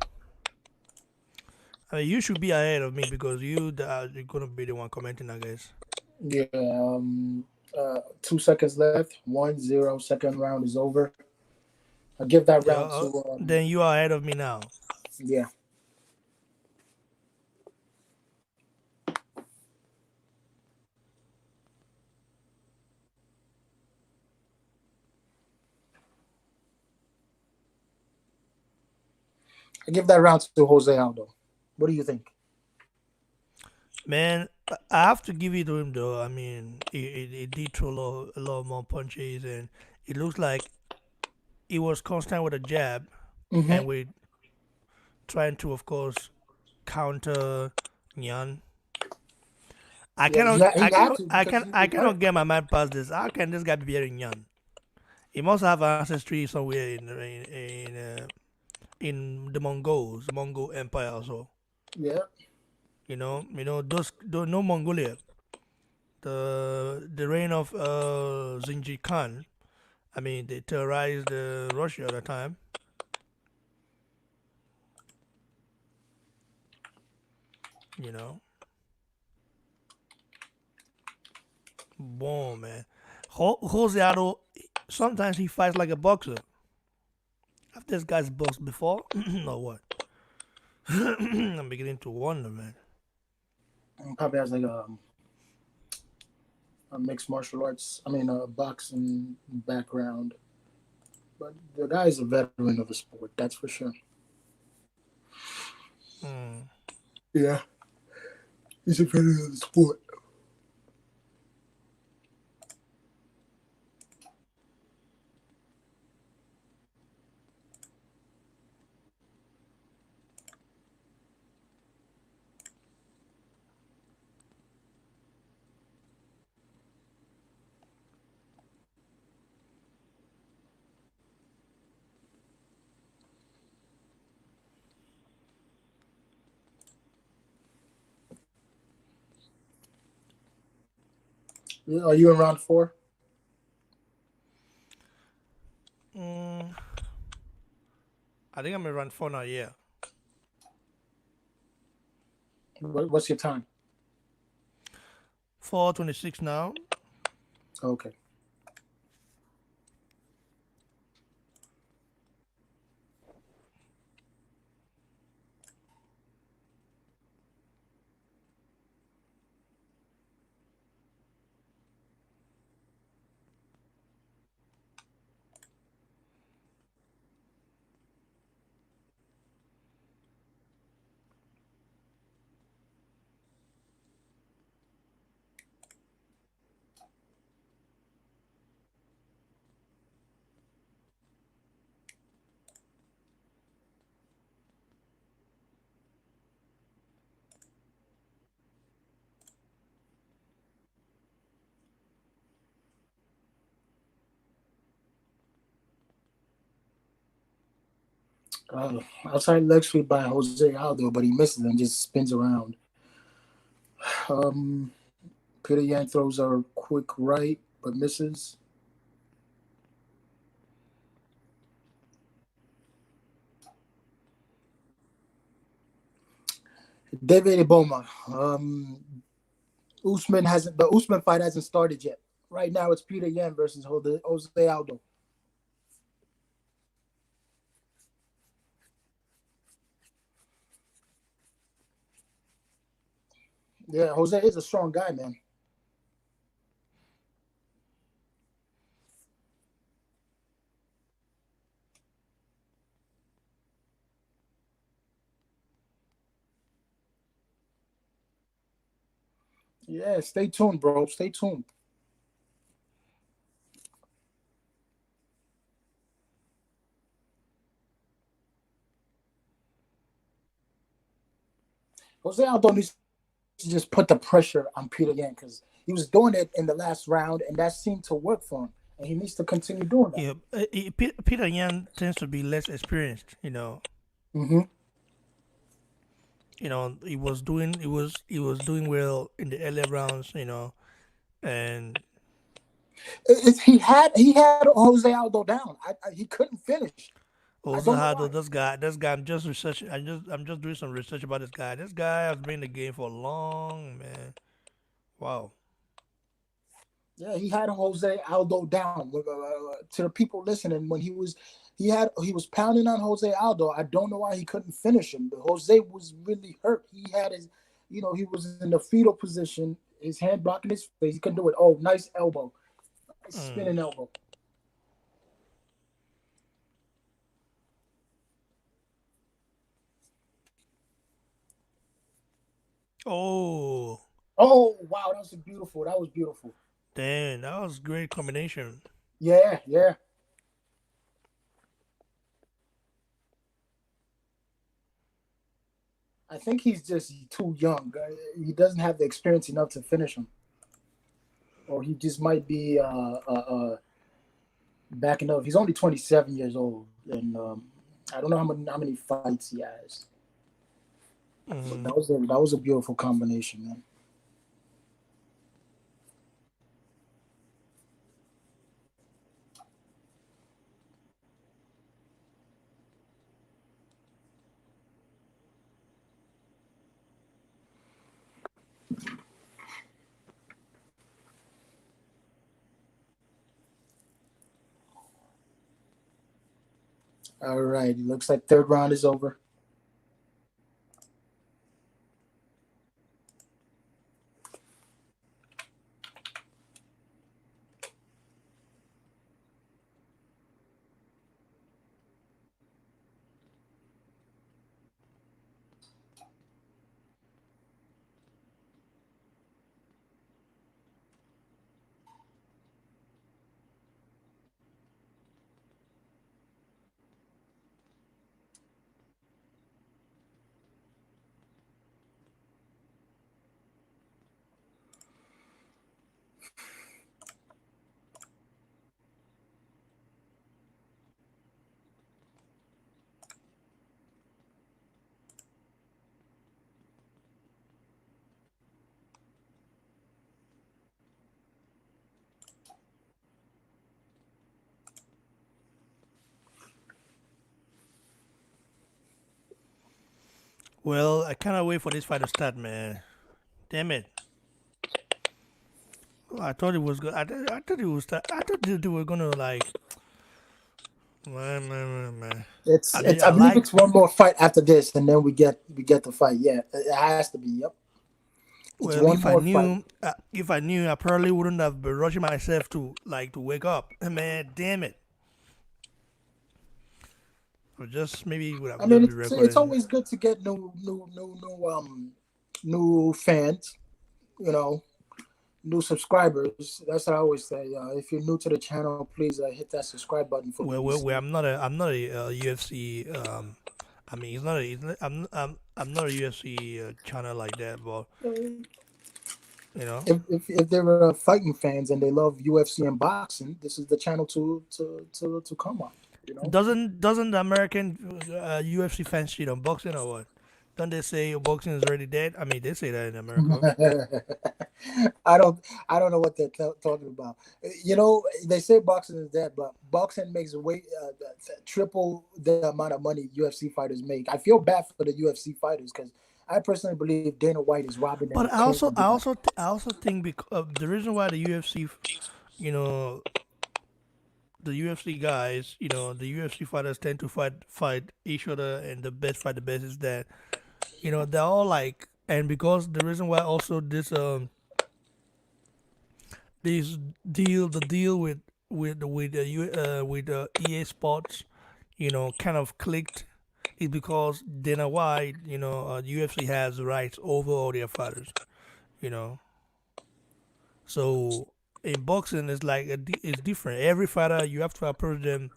I mean, you should be ahead of me because you're gonna be the one commenting, I guess. Yeah. 2 seconds left. 1-0. Second round is over. I give that Yeah, round to then you are ahead of me now. yeah. I give that round to Jose Aldo. What do you think? Man, I have to give it to him though. I mean, it did throw a lot more punches, and it looks like he was constant with a jab Mm-hmm. and with trying to, of course, counter Nyan. I Yeah, cannot, he I had cannot, to I because can, he I was cannot hurt. get my mind past this. How can this guy be beating Nyan? He must have ancestry somewhere in the Mongols, Mongol Empire also. Yeah. Those no Mongolia. The reign of Zinji Khan. I mean, they terrorized Russia at the time. You know, boom, man. Jose Aldo, sometimes he fights like a boxer. Have this guy's boxed before or what? I'm beginning to wonder, man. Probably has like a mixed martial arts. I mean, a boxing background. But the guy is a veteran of the sport. That's for sure. Hmm. Yeah, he's a veteran of the sport. Are you in round four? Mm, I think I'm around 4 now. Yeah, What's your time? 4:26 now. Okay. Outside leg sweep by Jose Aldo, but he misses and just spins around. Um, Peter Yan throws a quick right, but misses. David Iboma. The Usman fight hasn't started yet. Right now, it's Peter Yan versus Jose Aldo. Yeah, Jose is a strong guy, man. Yeah, stay tuned, bro. Stay tuned. Jose Aldo needs to just put the pressure on Peter Yan because he was doing it in the last round, and that seemed to work for him. And he needs to continue doing that. Yeah, Peter Yan tends to be less experienced. Hmm. He was doing well in the earlier rounds. And He had Jose Aldo down. He couldn't finish. I also don't know had why. this guy. I'm just researching. I'm just doing some research about this guy. This guy has been in the game for long, man. Wow. Yeah, he had Jose Aldo down. To the people listening, when he was pounding on Jose Aldo. I don't know why he couldn't finish him. But Jose was really hurt. He had he was in the fetal position, his hand blocking his face. He couldn't do it. Oh, nice elbow, nice Mm. spinning elbow. Oh, Oh wow, that was beautiful. That was beautiful. damn, that was great combination. Yeah, yeah. I think he's just too young. He doesn't have the experience enough to finish him, or he just might be backing up. He's only 27 years old, and I don't know how many fights he has. But Mm. that was a beautiful combination, man. All right, looks like third round is over. Well, I cannot wait for this fight to start, man. Damn it. I thought it was good. I thought it was. I thought they were gonna like. Man. It's I I believe like. it's one more fight after this, and then we get the fight. Yeah, it has to be. Yep, it's Well, one more fight. if I knew, I probably wouldn't have been rushing myself to wake up. Man, damn it. Or just maybe would have I mean, just be it's recording. always good to get new fans. You know, new subscribers. That's what I always say. If you're new to the channel, please hit that subscribe button for me. Well, I'm not a UFC. I mean, it's not, I'm not a UFC channel like that, but you know, If they're fighting fans and they love UFC and boxing, this is the channel to come on. You know. Doesn't the American UFC fans cheat on boxing or what? Don't they say boxing is already dead? I mean, they say that in America. I don't know what they're talking about. You know, they say boxing is dead, but boxing makes way triple the amount of money UFC fighters make. I feel bad for the UFC fighters because I personally believe Dana White is robbing them But of credibility. I also think because the reason why the UFC, you know, the UFC guys, the UFC fighters tend to fight each other, and the best fight the best is that they're all like, and because the reason why also this the deal with EA Sports, kind of clicked, is because Dana White, UFC has rights over all their fighters, you know. So in boxing, it's like it's different. Every fighter you have to approach them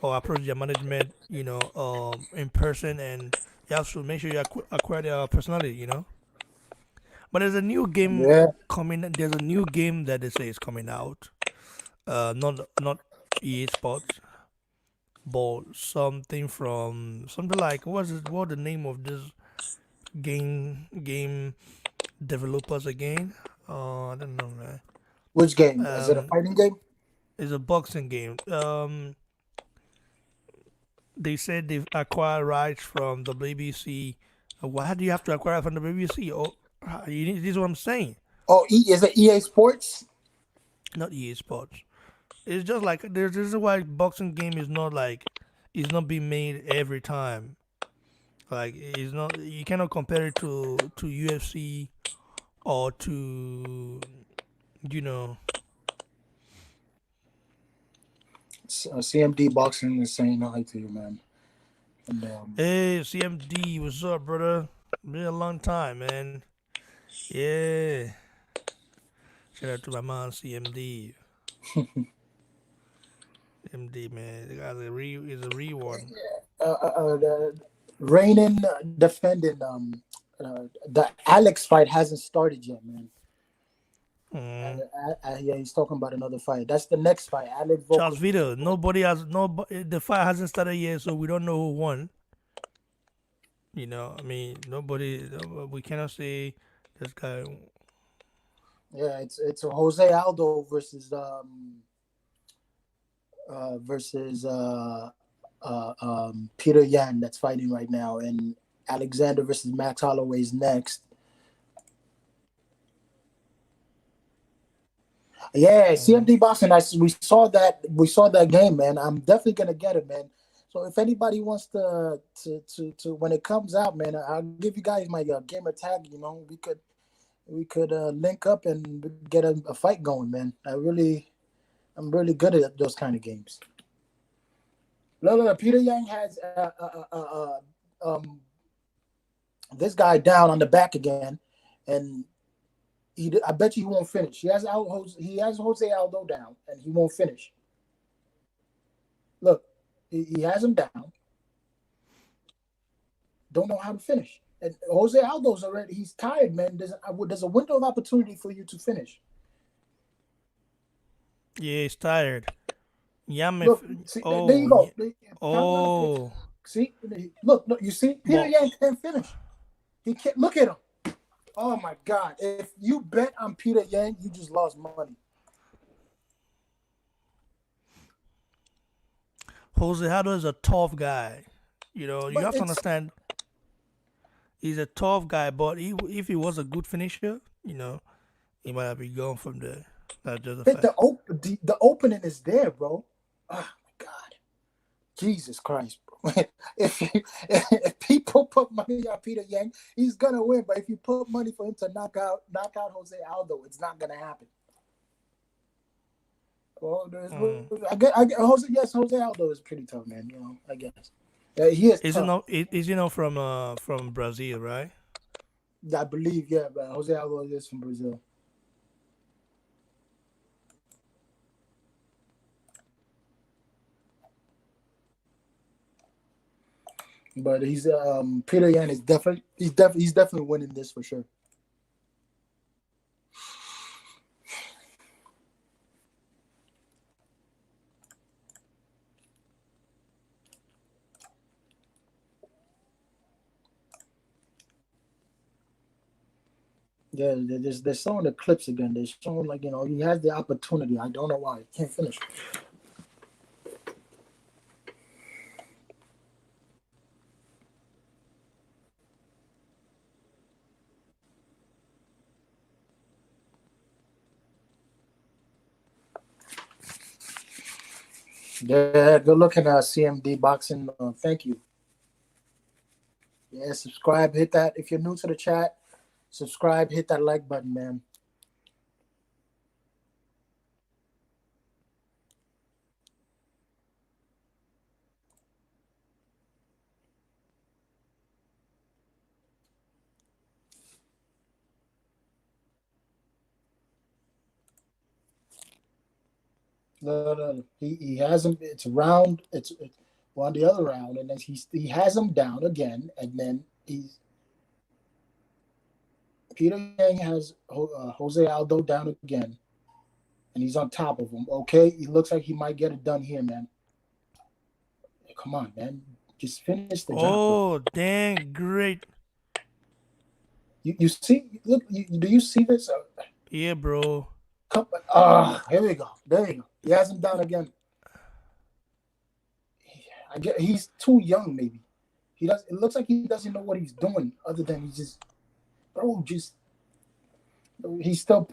or approach their management, in person, and you have to make sure you acquire their personality, But there's a new game Yeah, coming. There's a new game that they say is coming out. Not EA Sports, but something like what the name of this game developers again? I don't know, man. which game is it? A Um, fighting game? it's a boxing game. They said they've acquired rights from the BBC. Why do you have to acquire from the BBC? Oh, this is what I'm saying. Oh, is it EA Sports? Not EA Sports. It's just like this is why boxing game is not like it's not being made every time. Like it's not you cannot compare it to UFC or to you know. CMD Boxing is saying hi to you, man. And Hey CMD, what's up, brother? Been a long time, man. Yeah. Shout out to my mom, CMD. MD, man. The guy's a real one. the reigning, defending, the Alex fight hasn't started yet, man. Mm. Yeah, he's talking about another fight. That's the next fight. Alex Charles Volkov. Vito. Nobody has no. The fight hasn't started yet, so we don't know who won. I mean, nobody. We cannot say this guy. Yeah, it's Jose Aldo versus Peter Yan that's fighting right now, and Alexander versus Max Holloway is next. Yeah, Mm. CMD boxing. We saw that game, man. I'm definitely gonna get it, man. So if anybody wants to when it comes out, man, I'll give you guys my gamer tag. We could link up and get a fight going, man. I'm really good at those kind of games. No. Peter Yang has this guy down on the back again, and I bet you he won't finish. He has Jose Aldo down, and he won't finish. Look, he has him down. Don't know how to finish. And Jose Aldo's already. He's tired, man. There's a window of opportunity for you to finish. Yeah, he's tired. Yame. Look, see, there you Oh, go. Time out. oh. See, look. You see, Peter But Yang can't finish. He can't. Look at him. Oh my God! If you bet on Peter Yang, you just lost money. Jose Aldo is a tough guy. You But have to it's understand he's a tough guy. But if he was a good finisher, he might have been gone from there. That's just a but fact. the opening is there, bro. Oh my God, Jesus Christ, bro. If people put money on Peter Yang, he's gonna win. But if you put money for him to knock out Jose Aldo, it's not gonna happen. Well, Mm. Jose Aldo is pretty tough, man. I guess. Yeah, he is Is he tough. not? Is he not from Brazil, right? I believe, yeah, but Jose Aldo is from Brazil. But Peter Yan is definitely winning this for sure. Yeah, they're showing the clips again. They're showing like he has the opportunity. I don't know why he can't finish. Yeah, good looking at CMD boxing. Thank you. Yeah, subscribe, hit that. If you're new to the chat, subscribe, hit that like button, man. No, no, no. He has him. It's round. It's on the other round, and then he has him down again, and then Peter Yang has Jose Aldo down again, and he's on top of him. Okay, he looks like he might get it done here, man. Come on, man, just finish the job, bro. Oh, dang, great. You see? Look, do you see this? Yeah, bro. Come, here we go. There you go. He has him down again. I get he's too young, maybe. He does. It looks like he doesn't know what he's doing, other than he's just, bro. Just he's still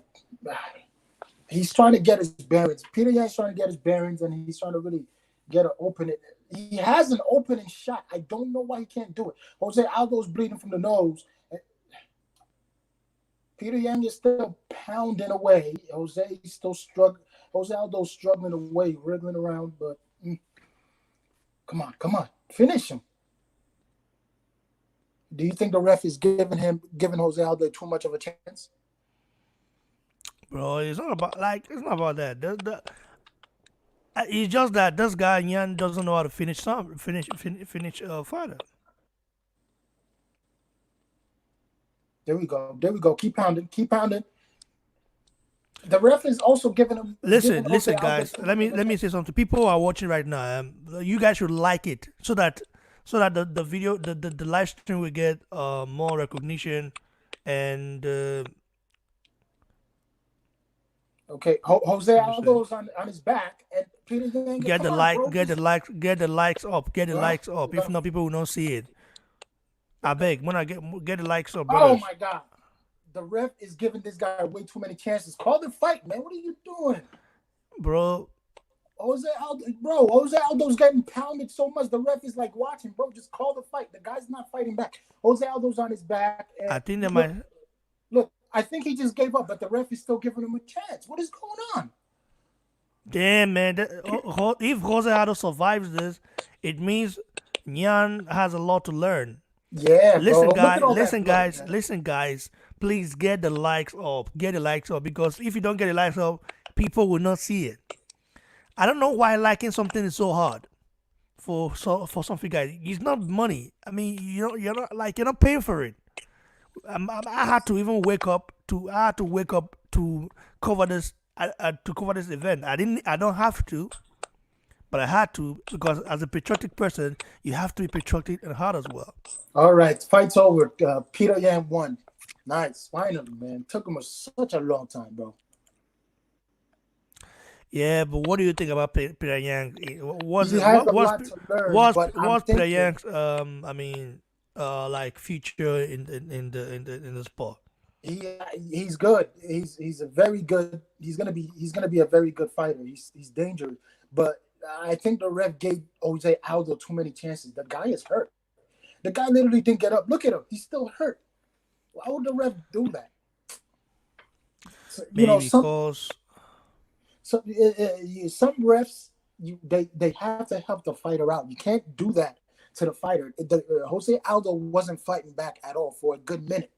he's trying to get his bearings. Peter Yan's trying to get his bearings, and he's trying to really get an opening. He has an opening shot. I don't know why he can't do it. Jose Aldo's bleeding from the nose. Peter Yang is still pounding away. Jose still struggling. Jose Aldo's struggling away, wriggling around. But come on, finish him. Do you think the ref is giving Jose Aldo too much of a chance? Bro, it's not about that. It's just that this guy Yan doesn't know how to finish fighter. There we go. There we go. Keep pounding. Keep pounding. The ref is also giving Jose Listen, Aldo guys. too Let much me of a let me chance. say something. People who are watching right now, you guys should like it so that the video the live stream will get more recognition and Okay, Jose let me say Aldo's on his back, and Peter Yang. Come on, bro. Just get the likes up, get the likes up. If uh, not, people will not see it. I beg, when I get the likes up, oh brothers, my God. The ref is giving this guy way too many chances. Call the fight, man. What are you doing? bro. Jose Aldo's getting pounded so much. The ref is like watching, bro. Just call the fight. The guy's not fighting back. Jose Aldo's on his back, and I think they might. look. I think he just gave up, but the ref is still giving him a chance. What is going on? Damn, man. If Jose Aldo survives this, it means Nyan has a lot to learn. Yeah, bro. Look at all that blood, man. Listen, guys. Please get the likes up. Get the likes up because if you don't get the likes up, people will not see it. I don't know why liking something is so hard for some of you guys. It's not money. I mean, you're not paying for it. I had to even wake up to I had to wake up to cover this event. I don't have to, but I had to because as a patriotic person, you have to be patriotic and hard as well. All right, fight's over. Peter Yan won. Nice, finally, man. Took him such a long time, bro. Yeah, but what do you think about Peter Yang? He has a lot to learn, but I'm was Peter thinking Yang's like future in the sport? he he's good. He's a very good. He's gonna be a very good fighter. He's dangerous, but I think the ref gave Jose Aldo too many chances. The guy is hurt. The guy literally didn't get up. Look at him. He's still hurt. Why would the ref do that? So, Maybe because some refs they have to help the fighter out. You can't do that to the fighter. Jose Aldo wasn't fighting back at all for a good minute.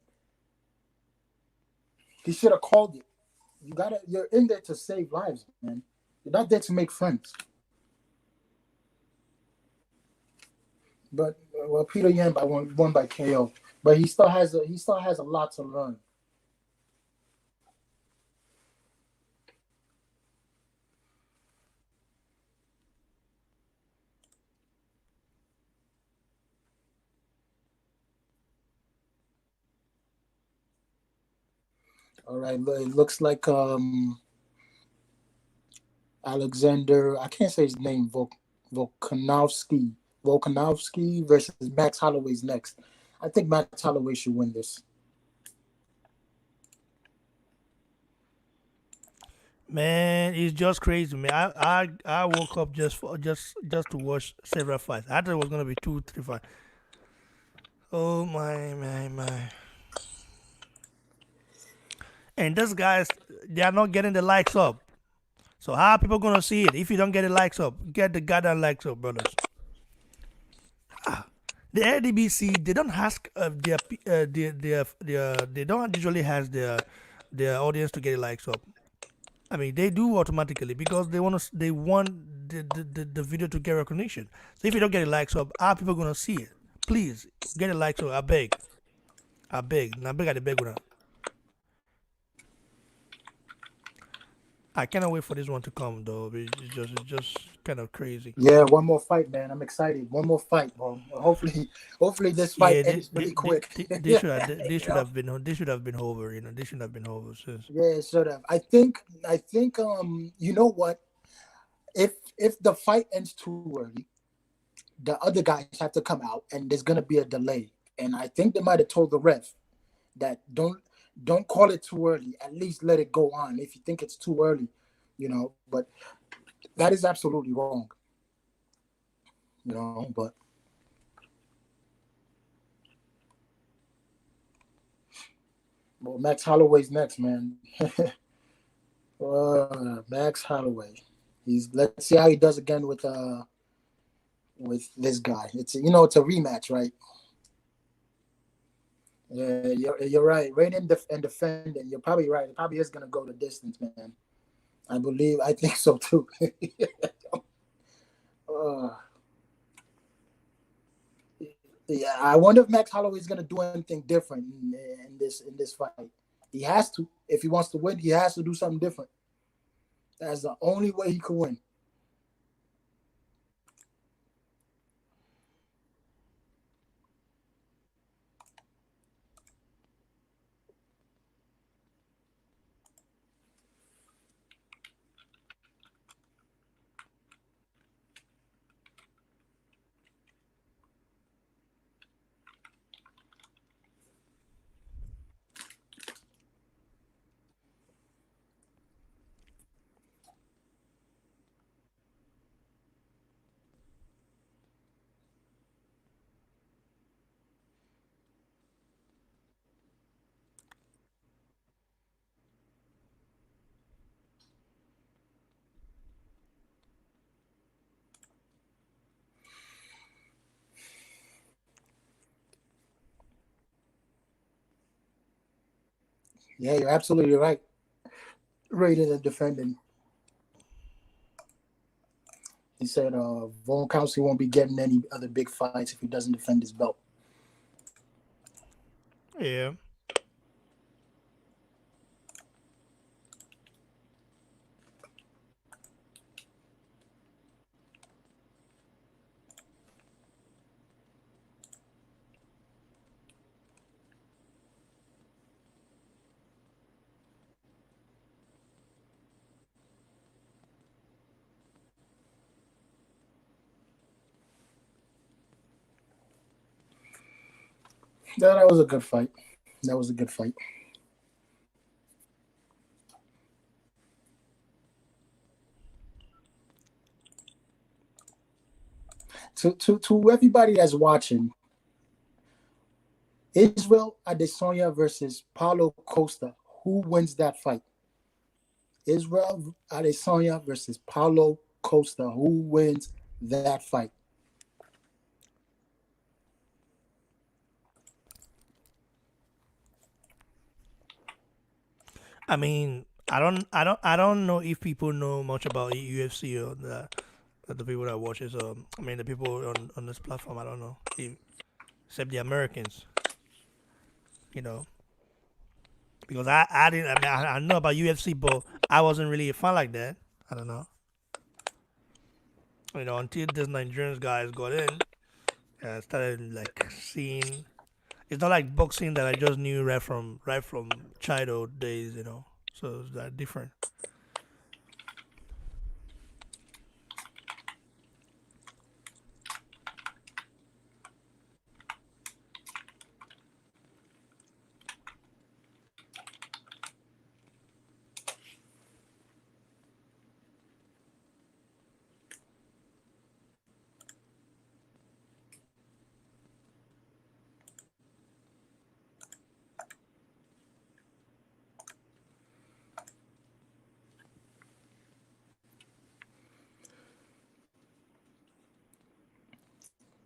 He should have called it. You're in there to save lives, man. You're not there to make friends. But well, Peter Yan won by KO. But he still has a lot to learn. All right, it looks like Alexander. I can't say his name. Volkanovski. Volkanovski versus Max Holloway's next. I think Max Holloway should win this. Man, it's just crazy, man. I woke up just to watch several fights. I thought it was gonna be two, three fights. Oh my. And these guys, they are not getting the likes up. So how are people gonna see it if you don't get the likes up? Get the goddamn likes up, brothers. The LDBC, they don't ask they don't usually ask their audience to get the likes up. I mean, they do automatically because they want the video to get recognition. So if you don't get the likes up, how are people gonna see it? Please get the likes up. I beg. Now beg at the beg. I cannot wait for this one to come though. It's just kind of crazy. Yeah, one more fight, man. I'm excited. One more fight, bro. Hopefully this fight Yeah, ends really quick. they should have You know? they should have been over. They should have been over. Sis. Yeah, sort of. I think you know what? If the fight ends too early, the other guys have to come out and there's gonna be a delay. And I think they might have told the ref that don't call it too early. At least let it go on if you think it's too early, but that is absolutely wrong. But well, Max Holloway's next, man. Max Holloway. Let's see how he does again with this guy. It's a rematch, right? Yeah, you're right. Right and defending. You're probably right. It probably is gonna go the distance, man. I think so too. uh, yeah, I wonder if Max Holloway is gonna do anything different in this fight. He has to. If he wants to win, he has to do something different. That's the only way he can win. Yeah, you're absolutely right. Rated and defending. He said Volkanovski won't be getting any other big fights if he doesn't defend his belt. Yeah. Yeah, that was a good fight. That was a good fight. To everybody that's watching, Israel Adesanya versus Paulo Costa. Who wins that fight? Israel Adesanya versus Paulo Costa. Who wins that fight? I mean, I don't know if people know much about UFC or the people that watches. I mean, the people on this platform. I don't know, except the Americans. You know, because I didn't. I mean, I know about UFC, but I wasn't really a fan like that. I don't know. Until these Nigerian guys got in and started like seeing It's not like boxing that I just knew right from childhood days, you know. So it's that different.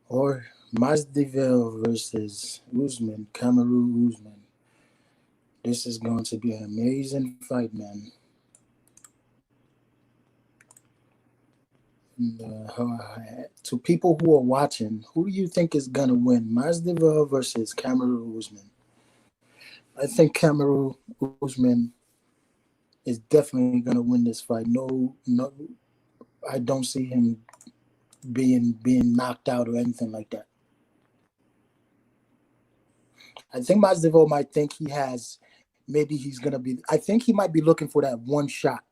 Or Masvidal versus Usman, Kamaru Usman. This is going to be an amazing fight, man. And, to people who are watching, who do you think is gonna win, Masvidal versus Kamaru Usman? I think Kamaru Usman is definitely gonna win this fight. No, no, I don't see him being knocked out or anything like that. I think Masvidal might think he has. Maybe he's gonna be. I think he might be looking for that one shot.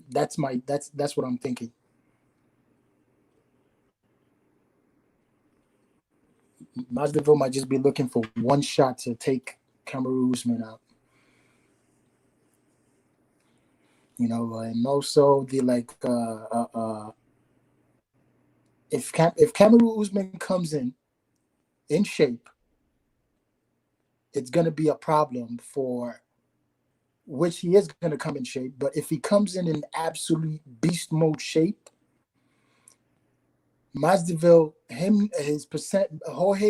That's what I'm thinking. Masvidal might just be looking for one shot to take Kamaru Usman out. And also the if Kamaru Usman comes in shape, it's gonna be a problem for which he is gonna come in shape. But if he comes in absolute beast mode shape, Jorge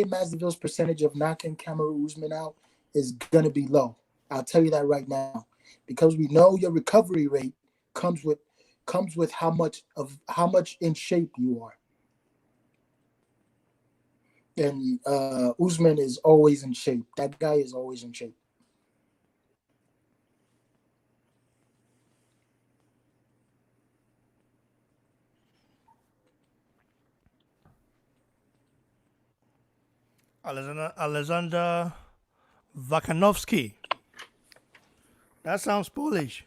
Masvidal's percentage of knocking Kamaru Usman out is gonna be low. I'll tell you that right now, because we know your recovery rate comes with how much in shape you are, and Usman is always in shape. That guy is always in shape. Alexander Vakanovsky. That sounds Polish.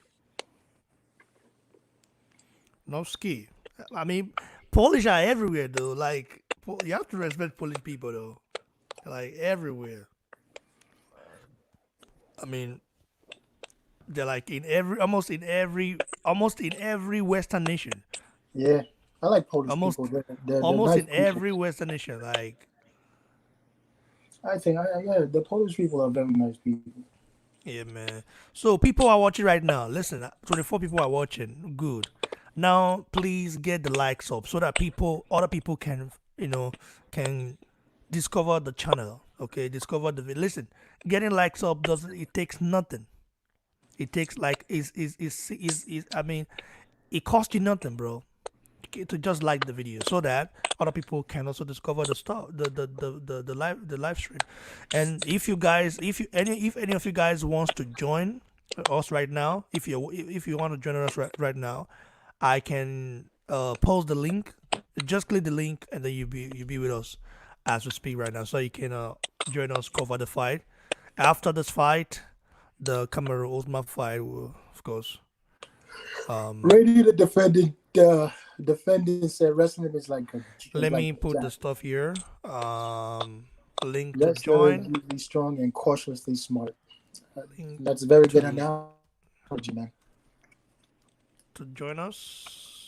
Novsky. I mean, Polish are everywhere though. Like you have to respect Polish people though. Like everywhere. I mean, they're like in almost in every Western nation. Yeah, I like Polish Almost people. They're almost nice in people. every Western nation. Like I think yeah, the Polish people are very nice people. yeah, man. So people are watching right now. Listen, 24 people are watching. Good. Now please get the likes up so that other people can discover the channel. Okay, discover the listen. Getting likes up doesn't it takes nothing. It takes like is I mean it costs you nothing, bro. To just like the video so that other people can also discover the stuff the live stream. And if any of you guys wants to join us right now, if you want to join us right now, I can post the link. Just click the link and then you be with us as we speak right now, so you can join us cover the fight. After this fight, the Kamaru Usman fight will, of course. Ready to defending said wrestling is Let like me put the Jack. stuff here. A link to Wrestler is join. usually strong and cautiously smart. Link That's a very good to analogy, man. join us.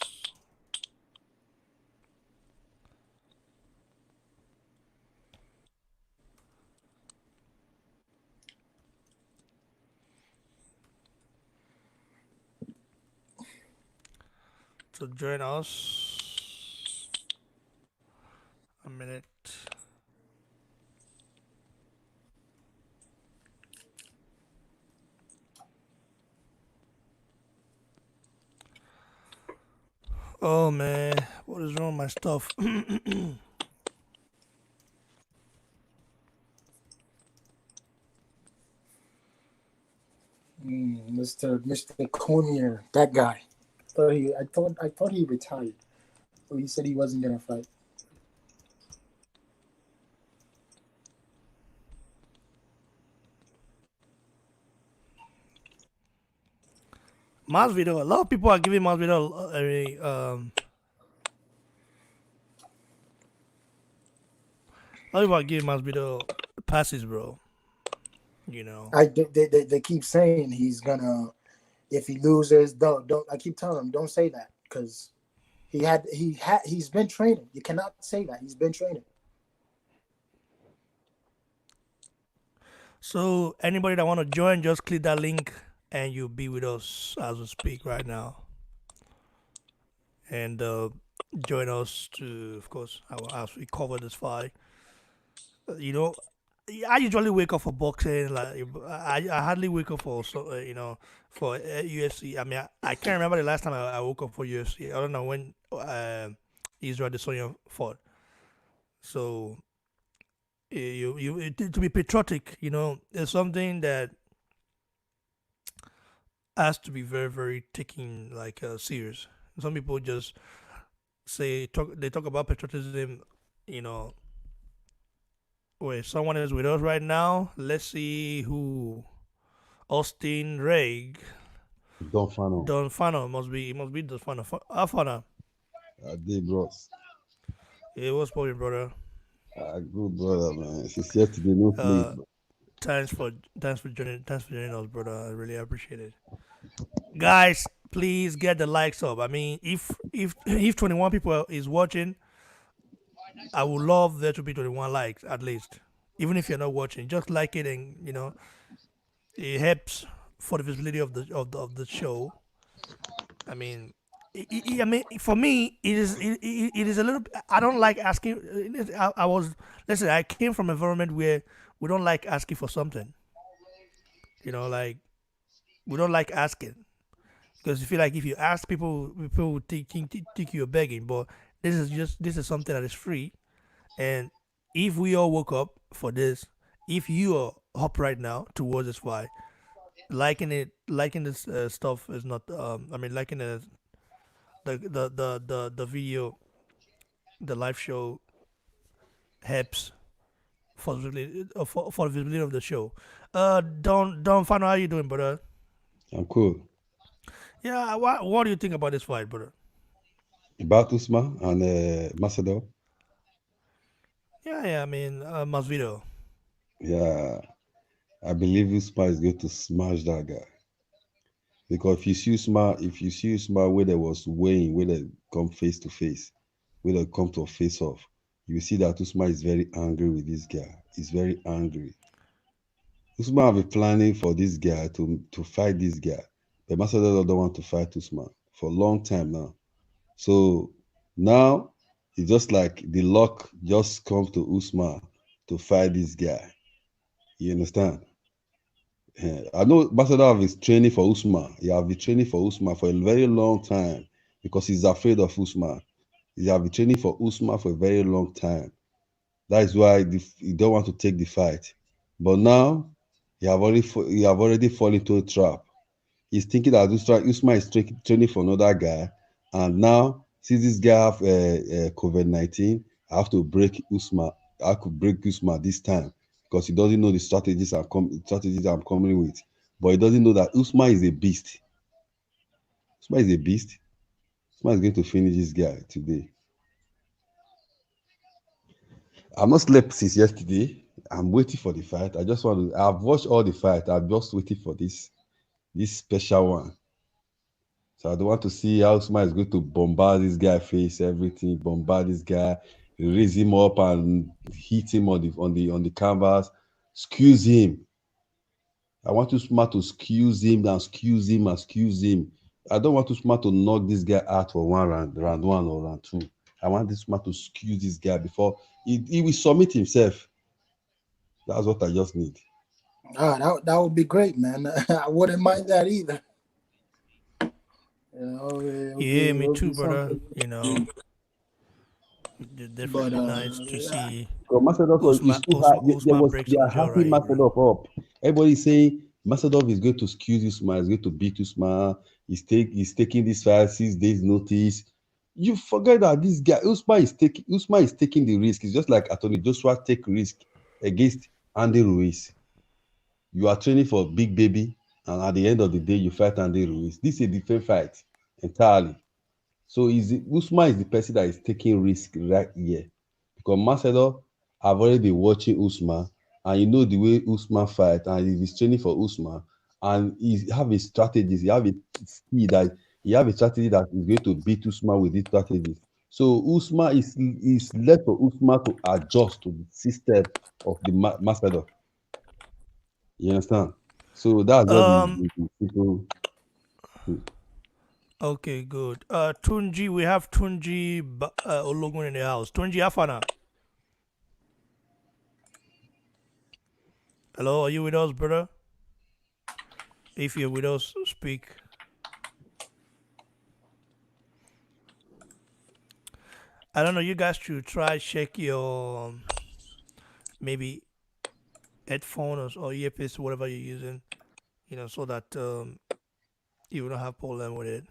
To join us. A minute. Oh man, what is wrong with my stuff? Mr. Cormier, that guy. I thought he retired. Well, he said he wasn't gonna fight. Masvidal. A lot of people are giving Masvidal a lot of people are giving Masvidal passes, bro. You know. They keep saying he's gonna, if he loses, don't I keep telling him don't say that because he's been training. You cannot say that he's been training. So anybody that want to join, just click that link and you'll be with us as we speak right now. And join us to, of course, as we cover this fight. You know, I usually wake up for boxing. Like I hardly wake up for for UFC. I mean, I can't remember the last time I woke up for UFC. I don't know when Israel Adesanya fought. So to be patriotic, is something that has to be very very taken like serious. Some people just they talk about patriotism, you know. Wait, someone is with us right now. Let's see who. Austin Reg. Don't follow. Don Fano must be Don Fano. Afana. Dave Ross. It was probably brother. Good brother, man. Since yesterday, no sleep. Uh, thanks for joining us, brother. I really appreciate it, guys. Please get the likes up. I mean, if 21 people is watching, I would love there to be 21 likes at least. Even if you're not watching, just like it, and it helps for the visibility of the show. I mean, I mean, for me, it is a little. I don't like asking. I was listen. I came from an environment where we don't like asking for something. Like we don't like asking because you feel like if you ask people will think you're begging. But this is something that is free, and if we all woke up for this, if you are up right now towards this fight, liking this stuff is not. I mean, liking the video, the live show helps for the visibility of the show. Don't find out how you doing, brother. I'm cool. Yeah, what do you think about this fight, brother? About Usman and Masvidal. Yeah. I mean, Masvidal. Yeah, I believe Usman is going to smash that guy. Because if you see Usman where there was weighing, where they come face to face, where they come to a face off, you see that Usman is very angry with this guy. He's very angry. Usman have been planning for this guy to fight this guy. But Masvidal don't want to fight Usman for a long time now. So now it's just like the luck just comes to Usman to fight this guy. You understand? Yeah. I know Masvidal have been training for Usman. He have been training for Usman for a very long time because he's afraid of Usman. He have been training for Usman for a very long time. That is why he don't want to take the fight. But now he have already fallen into a trap. He's thinking that Usman is training for another guy, and now since this guy have COVID-19, I have to break Usman. I could break Usman this time because he doesn't know the strategies I'm coming with, but he doesn't know that Usman is a beast. Usman is a beast. Usman is going to finish this guy today. I'm not slept since yesterday. I'm waiting for the fight. I just want to. I've watched all the fight. I'm just waiting for this special one. So I don't want to see how Usman is going to bombard this guy face, everything, bombard this guy, raise him up and hit him on the canvas, excuse him. I want Usman to excuse him and excuse him and excuse him. I don't want Usman to knock this guy out for one round one or round two. I want this man to excuse this guy before he will submit himself. That's what I just need. That would be great, man. I wouldn't mind that either. Yeah, It me would too, be brother. something. It'd But definitely nice to see Because Macedon is too high. break They some are jaw hyping right here, bro. Macedon up. Everybody is saying Macedon is going to excuse Usman, is going to beat Usman. He's taking this fight 6 days notice. You forget that this guy Usman is taking the risk. It's just like Anthony Joshua take risk against Andy Ruiz. You are training for big baby, and at the end of the day, you fight Andy Ruiz. This is a different fight entirely. So Usman is the person that is taking risk right here. Because Marcelo, I've already been watching Usman, and you know the way Usman fight, and he's training for Usman, and he have a strategy, he have a skill that he have a strategy that is going to beat Usman with these strategies. So Usman is left for Usman to adjust to the system of the Marcelo. You understand? So that's just Um. the simple. Okay. Good. Tunji, we have Tunji Ologun in the house. Tunji Afana. Hello, are you with us, brother? If you're with us, speak. I don't know. You guys should try check your maybe headphones or earpiece, whatever you're using. So that you don't have problem with it.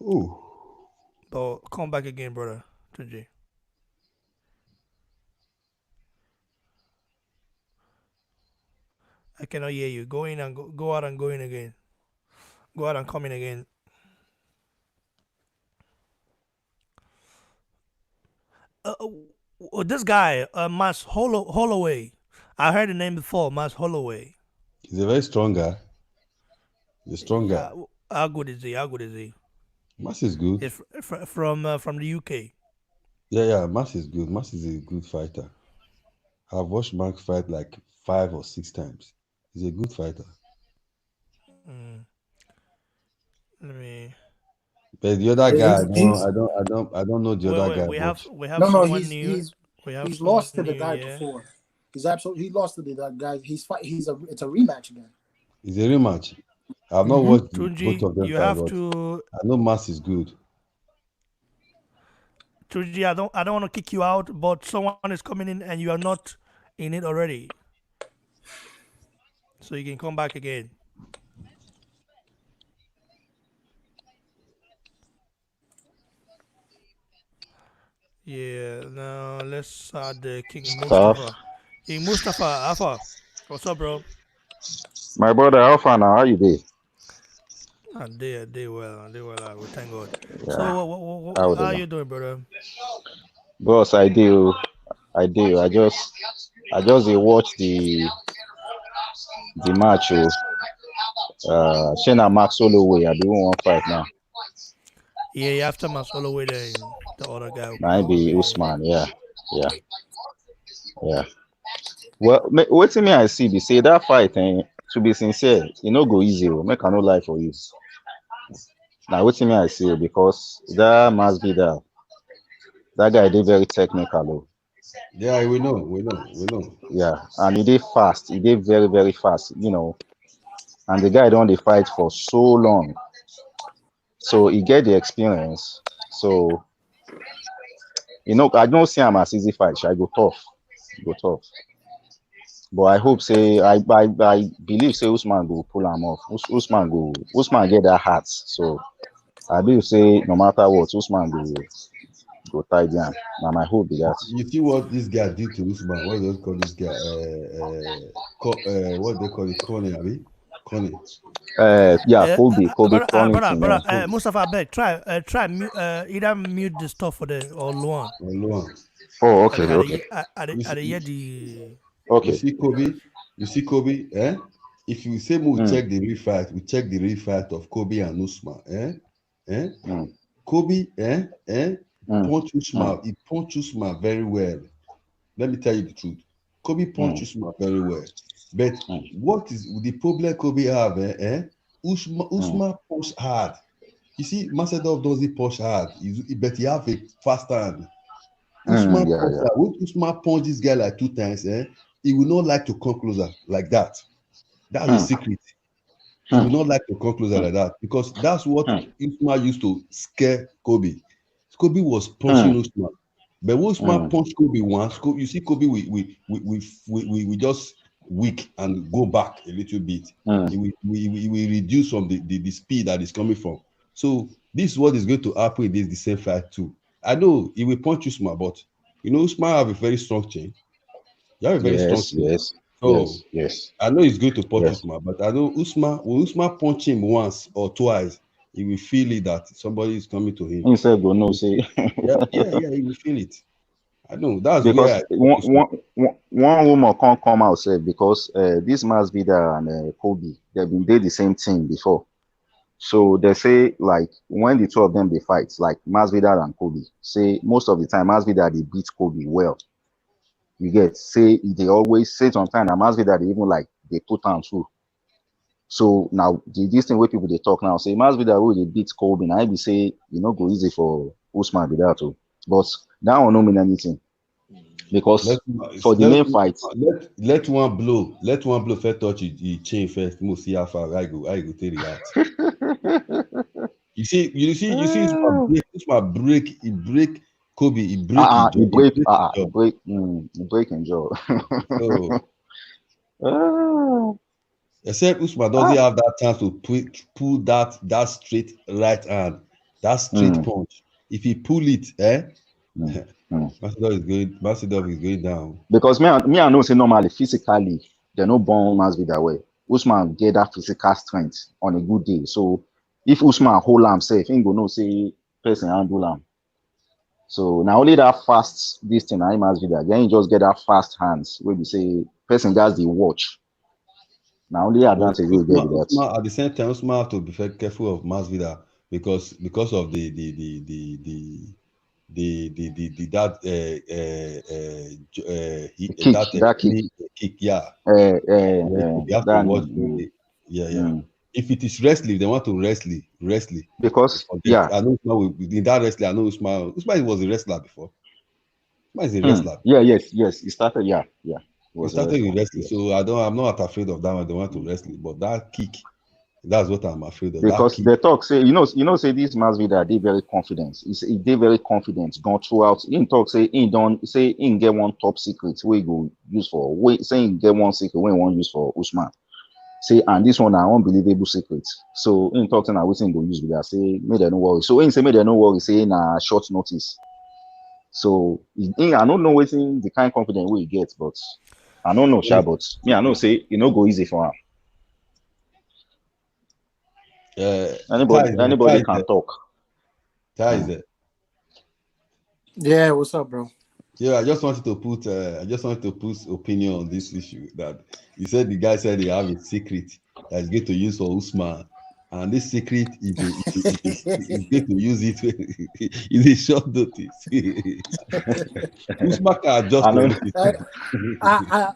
Oh, But come back again, brother. Tunji. I cannot hear you. Go in and go out and go in again. Go out and come in again. This guy, Mas Holloway. I heard the name before, Mas Holloway. he's a very strong guy. He's a strong guy. Yeah, how good is he? How good is he? Mass is good. It's from the UK. Yeah. Mass is good. Mass is a good fighter. I've watched Max fight like 5 or 6 times. He's a good fighter. Mm, let me. But the other guy, He's he's I don't know the Wait, other wait. guy We have much. we have no, someone new. We have he's someone lost to the new. guy Yeah. before. He lost to the that guy. It's a rematch again. It's a rematch. I've not Mm-hmm. watched both Tunji, of them you fight, have but to. I know Mass is good. Tunji, I don't want to kick you out, but someone is coming in and you are not in it already, so you can come back again. Yeah. Now let's add King Tough. Mustafa. King Mustafa Alpha. What's up, bro? My brother, how far now? How you dey? They well. They well. We thank God. So Yeah, how how they go? you doing, brother? Boss, I do. I do. I just dey watch the match. Shayna Max Holloway. I be one fight now. Yeah, after my solo way, then the other guy will Now I be probably. Usman. Yeah, yeah, yeah. Well, wetin me I see be say that fight. To be sincere, e no go easy. Make I no lie for you. Now wetin me I see because that Masvidal, that guy dey very technical. Oh. Yeah, we know. Yeah, and he did fast. He did very, very fast. And the guy don't dey fight for so long, so he get the experience. So I don't see him as easy fight. I go tough. But I hope say I believe say Usman go pull him off. Usman get that heart. So I believe say no matter what, Usman go tie down. Now my hope be that. You see what this guy did to Usman? What do they call this guy? What they call it? Coney, Abi? Coney. Yeah, Kobe Brother, Covington. Yeah. Mustafa Beg, try either mute the stuff for the or Luan. Luan. Oh, I okay, the, okay, You I the see, hear the. you okay. see Kobe? You see Kobe? Eh? If you say we Mm, check the real fight, we check the real fight of Kobe and Usman. Eh? mm, Kobe, mm, punch mm, Usman. He punch Usman very well. Let me tell you the truth. Kobe punch mm, Usman very well. But mm, what is the problem Kobe have? mm, Usman punch hard. You see, Macedov doesn't punch hard. But he have a fast hand. Usman yeah, punch yeah. hard. When Usman punch this guy like 2 times, he will not like to come closer like that. That's the Mm, secret. He mm, will not like to come closer mm, like that because that's what mm, Usman used to scare Kobe. Kobe was punching mm, Usman. But when Usman mm, punched Kobe once, you see Kobe we just weak and go back a little bit. mm. We reduce from the speed that is coming from. So this is what is going to happen in this the same fight too. I know he will punch Usman, but Usman have a very strong chain. You have a very strong Yes, chain. yes. So yes, I know he's going to punch yes. Usman, but I know Usman, when Usman punch him once or twice, he will feel it that somebody is coming to him. Instead, go no say Yeah, he will feel it. I know that's where I because support Usman. one rumor can't come out say because this Masvidal and Kobe they've been did the same thing before. So they say like when the two of them they fight, like Masvidal and Kobe, say most of the time Masvidal they beat Kobe well. You get say they always say sometimes that Masvidal they even like they put on through. So now this thing where people they talk now say Masvidal who they beat Kobe, and I be say you know go easy for Usman with that too. But that will not mean anything Let because for the let main fight, let one blow first touch the chain first. Must see how far I go take react. You see Usman break Kobe, he break his jaw, he break his jaw. he break and jaw. So Ah, except Usman doesn't ah, have that chance to pull that straight right hand, that straight mm, punch. If he pull it, mm, mm. Macedon is going down. Because me I know say normally physically they no born Masvidal way. Usman get that physical strength on a good day. So if Usman hold himself, he go know say person handle him. So now only that fast this thing I Masvidal, then you just get that fast hands where we say person guys the watch. Now only But advantage we get with that. Usman at the same time, Usman have to be very careful of Masvidal because of the that The kick, that that kick, knee kick, yeah. You have to that watch. mm, Yeah. mm. If it is wrestling, they want to wrestling. Because Forget. yeah, I know Usman in that wrestling. I know Usman was a wrestler before. Usman is a wrestler. yeah, yes. He started, yeah. He He was a started with wrestler. wrestling, Yes. so I'm not afraid of that one. They want to wrestling, but that kick, that's what I'm afraid of. That Because kick. they talk say say this Masvidal they very confident. He they very confident gone throughout. In talk say he don't say he get one top secret where he go use for wait say he get one secret when he want use for Usman. Say and this one are unbelievable secret. So in talk saying we go use with that. Say make them no worry. So in say make them no worry. Say na short notice. So I don't know what the kind of confidence we get, but I don't know, sha, but me I know say you know go easy for him. Ty is there. Anybody can talk. Ty is Hmm. there. Yeah, what's up, bro? Yeah, I just wanted to put opinion on this issue that he said the guy said he have a secret that he's going to use for Usman, and this secret is going to use it in a short notice. Usman can adjust I to know. anything. I,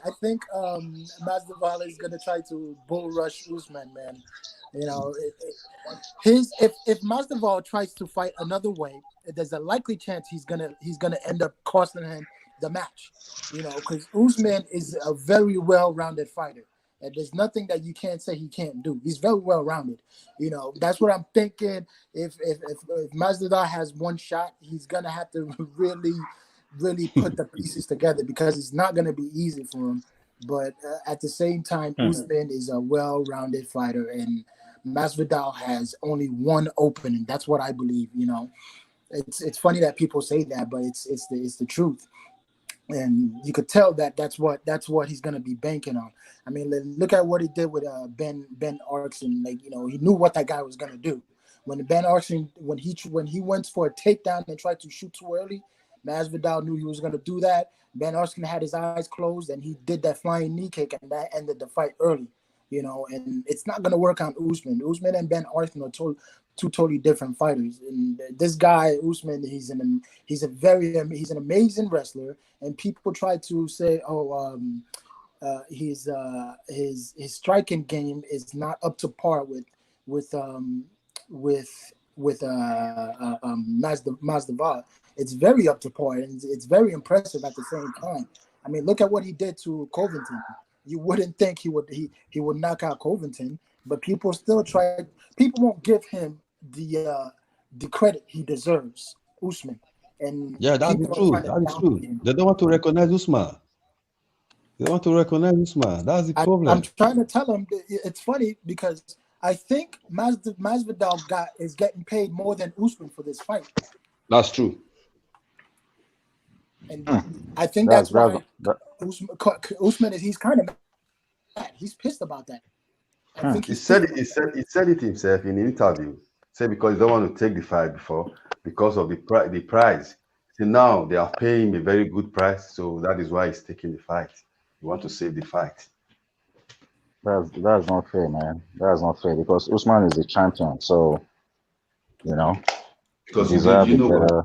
I think Masvidal is gonna try to bull rush Usman, man. You know, his if Masvidal tries to fight another way, there's a likely chance he's gonna end up costing him the match. You know, because Usman is a very well-rounded fighter, and there's nothing that you can't say he can't do. He's very well-rounded. You know, that's what I'm thinking. If Masvidal has one shot, he's gonna have to really put the pieces together because it's not going to be easy for him. But at the same time, Usman is a well-rounded fighter, and Masvidal has only one opening. That's what I believe. You know, it's funny that people say that, but it's the truth. And you could tell that that's what he's gonna be banking on. I mean, look at what he did with Ben Arkin. Like he knew what that guy was gonna do. When Ben Arkin when he went for a takedown and tried to shoot too early, Masvidal knew he was gonna do that. Ben Arkin had his eyes closed and he did that flying knee kick, and that ended the fight early. And it's not gonna work on Usman. Usman and Ben Arkin are two totally different fighters. And this guy Usman, he's an amazing wrestler, and people try to say, his striking game is not up to par with with Mazda. It's very up to par, and it's very impressive at the same time. I mean, look at what he did to Covington. You wouldn't think he would knock out Covington, but people still try. People won't give him the credit he deserves, Usman, and Yeah, that's the people are truth. trying to That is downplay true. him. They don't want to recognize Usman. They want to recognize Usman. That's the I'm problem. trying to tell him. It's funny because I think Masvidal is getting paid more than Usman for this fight, That's true. and I think That's that's that's why that. Usman is he's kind of mad. He's pissed about that. I think He he's said pissed it. about He that. said he said it himself in an interview. Said because he don't want to take the fight before because of the price. See now they are paying him a very good price, so that is why he's taking the fight. He want to save the fight That's not fair, man. That's not fair because Usman is a champion, so you know he because deserves you a know what better.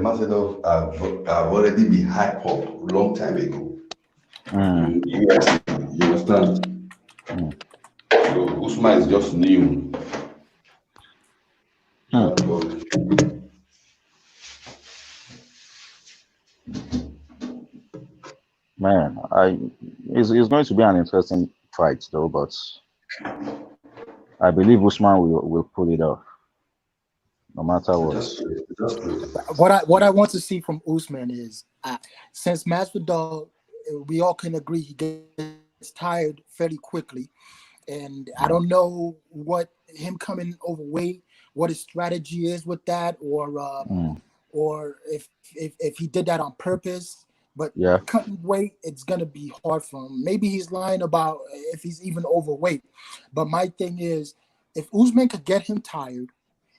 Mazedov have already been hyped up a long time ago Mm, in UFC. You understand? mm, So Usman is just new. mm. But Man, it's going to be an interesting fight though, but I believe Usman will pull it off no matter what. just pray. What I want to see from Usman is since Masvidal, we all can agree he gets tired fairly quickly, and I don't know what him coming overweight, what his strategy is with that, Mm, or if he did that on purpose. But yeah. cutting weight, it's gonna be hard for him. Maybe he's lying about if he's even overweight. But my thing is, if Usman could get him tired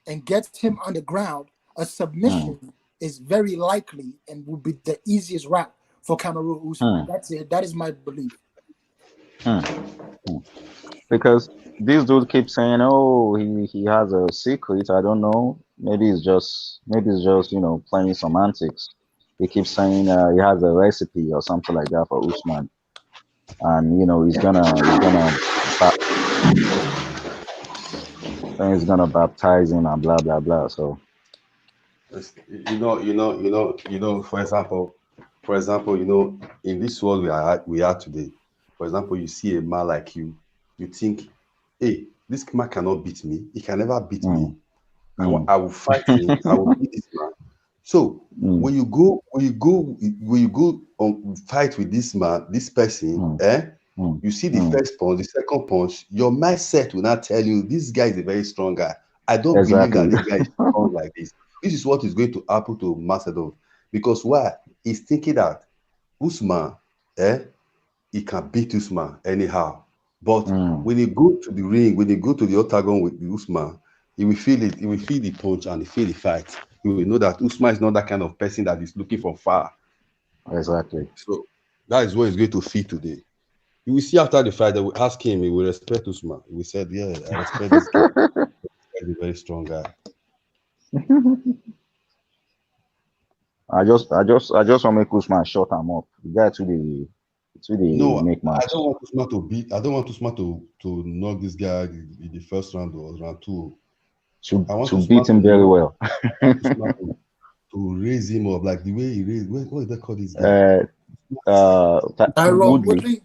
and gets him on the ground, a Mm, submission is very likely and will be the easiest route for Kamaru Usman. mm, That's it. That is my belief. mm, mm. Because this dude keeps saying, "Oh, he has a secret." I don't know. Maybe it's just playing some antics. He keeps saying he has a recipe or something like that for Usman, and he's gonna baptize him and blah blah blah. So, For example, in this world we are today, for example, you see a man like you think, hey, this man cannot beat me. He can never beat me. mm, mm, I will fight him. I will beat this man. So mm, when you go on fight with this man, this person, mm, mm, you see the mm. first punch, the second punch, your mindset will not tell you this guy is a very strong guy. I don't believe that Exactly. this guy is strong like this. This is what is going to happen to Macedon. Because why? He's thinking that Usman, he can beat Usman anyhow. But Mm, when he go to the ring, when he go to the octagon with Usman, he will feel it. He will feel the punch and he feel the fight. He will know that Usman is not that kind of person that is looking from far. exactly. So that is what he's going to feel today. You will see after the fight, they will ask him, he will respect Usman. He will said, yeah, I respect this guy. He's a very strong guy. I just want to make Usman shut him up. The guy to the No, make I match don't want Usman to beat. I don't want Usman to knock this guy in the first round or round two. to I want to Usman beat to him very knock. well. I want Usman to raise him up like the way he raised. What did they call this guy? uh, Tyrone Woodley,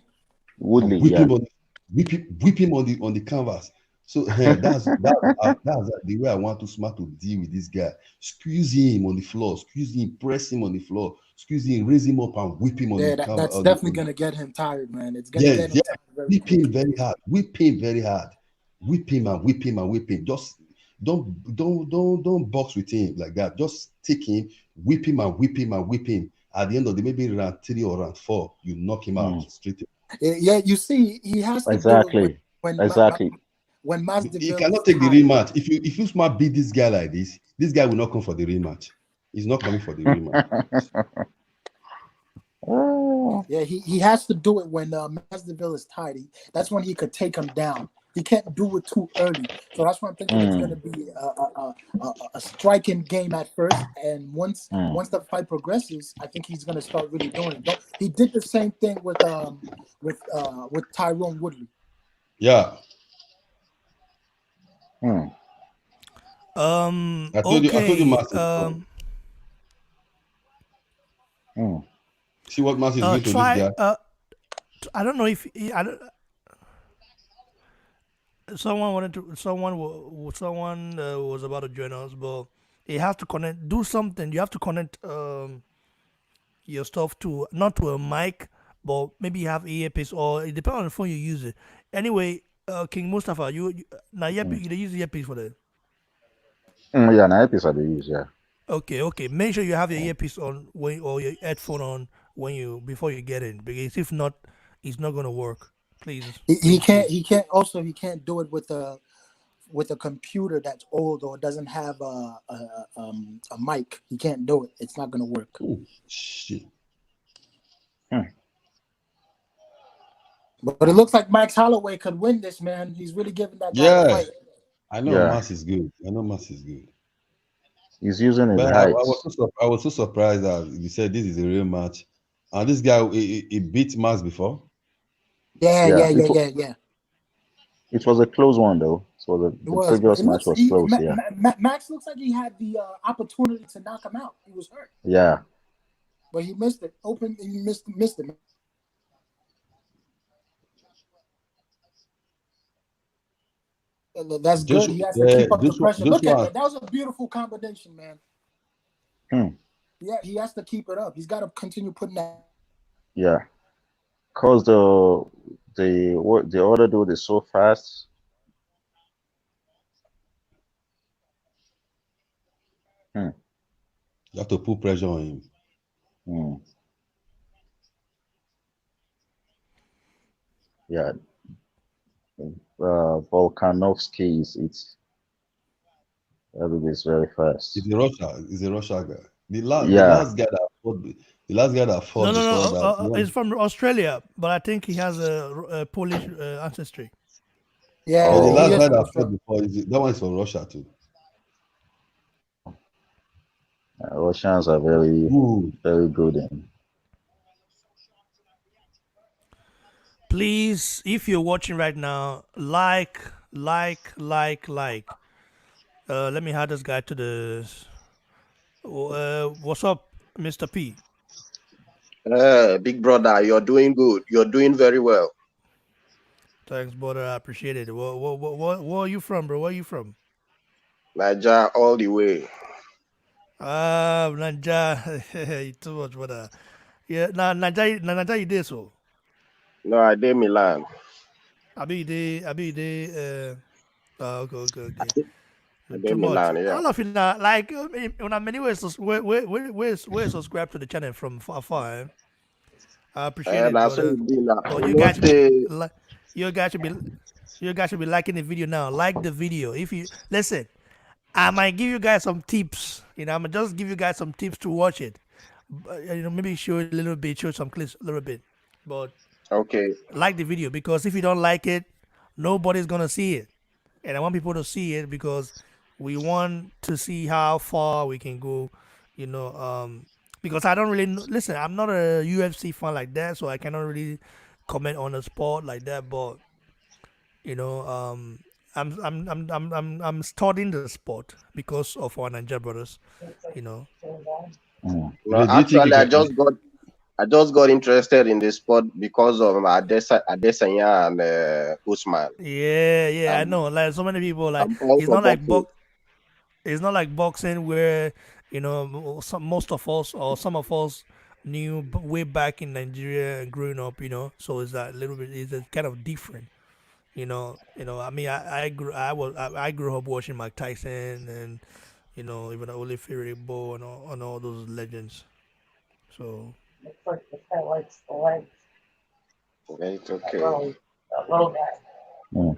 Woodley. And whip yeah. him on whip him on the canvas. So that's the way I want Usman to deal with this guy. Squeeze him on the floor, squeeze him, press him on the floor, squeeze him, raise him up and whip him on the Yeah, canvas. that's definitely gonna get him tired, man. It's gonna Yeah, get him yeah. tired very Whip quick. him very hard. Whip him very hard. Whip him and whip him and whip him. Just don't box with him like that. Just take him, whip him and whip him and whip him. At the end of the maybe round 3 or round 4, you knock him out Mm, straight. Yeah, you see, he has to do it exactly, when exactly. when He Masvidal is cannot take the tired. rematch. If you smart beat this guy like this guy will not come for the rematch. He's not coming for the rematch. Oh, Yeah, he has to do it when Masvidal is tired. That's when he could take him down. He can't do it too early. So that's why I'm thinking it's going to mm, be a striking game at first, and mm, once the fight progresses, I think he's going to start really doing it. He did the same thing with Tyrone Woodley. Yeah, mm, I told you, Okay. Master. mm. See what Master is doing to this Try. guy. I don't know if I don't, someone wanted to. Someone was about to join us, but he has to connect. Do something. You have to connect your stuff to not to a mic, but maybe you have earpiece or it depends on the phone you use it. Anyway, King Mustafa, you now Mm. you dey use earpiece for that. Yeah, na episode they use, yeah. Okay, okay. Make sure you have your Mm, earpiece on when or your headphone on when you before you get in, because if not, it's not gonna work. Please, He please, can't. please. He can't. Also, he can't do it with a computer that's old or doesn't have a mic. He can't do it. It's not gonna work. Oh shit. Hmm. But it looks like Max Holloway could win this, man. He's really giving that guy a Yeah, fight. I know Yeah, Mass is good. I know Mass is good. he's using his But height. I was so surprised that you said this is a real match. And this guy, he beat Mass before. Yeah, Yeah, yeah, yeah, yeah, yeah. it was a close one though. So It the was, but previous it match looks was close. Yeah, Max looks like he had the opportunity to knock him out. He was hurt, yeah. but he missed it. He missed it. That's good. Joshua, He has to keep up the Joshua, pressure. Look at Joshua, that. That was a beautiful combination, man. Hmm. Yeah, he has to keep it up. He's got to continue putting that. Yeah, cause the other dude is so fast. Hmm. you have to put pressure on him. Hmm. Yeah, Volkanovski is it's everybody's very fast. He's a Russia guy. The Yeah, last guy that No, fought no, before no. that He's won. from Australia, but I think he has a Polish ancestry. Yeah, the Yeah, he last oh, is guy from that fought Australia. before that one is from Russia too. Russians are very, Good. very good in. Please, if you're watching right now, like. Let me add this guy to the. What's up, Mr. P? Big brother, you're doing good. You're doing very well. Thanks, brother. I appreciate it. Where are you from, bro? Where are you from? Niger all the way. Ah, Nanja. You too much, brother. Yeah, Nanja, you did so. No, I did Milan. I be there. Okay, okay, okay. I Too did much. Milan, yeah. All of you now, like, when I many ways, where subscribe to the channel from far. I appreciate And it, I saw brother. you be now. But You know, say, you guys should be, you guys should be liking the video now. Like the video. If you listen, I might give you guys some tips. I'm gonna just give you guys some tips to watch it. Maybe show a little bit, show some clips a little bit. But okay, like the video, because if you don't like it, nobody's gonna see it. And I want people to see it because we want to see how far we can go. You know, because I don't really listen. I'm not a UFC fan like that, so I cannot really comment on the sport like that. But you know, I'm studying the sport because of our Niger brothers. You know, Hmm. no, Do you think actually, I just got interested in the sport because of Adesanya and Usman. yeah, yeah, I I'm, know. Like so many people, like I'm all it's for not like boxing. it's not like boxing where most of us or some of us knew way back in Nigeria and growing up. So it's a little bit it's a kind of different. I mean, I grew up watching Mike Tyson and even Ole Bo and all those legends. So It's okay. Hmm.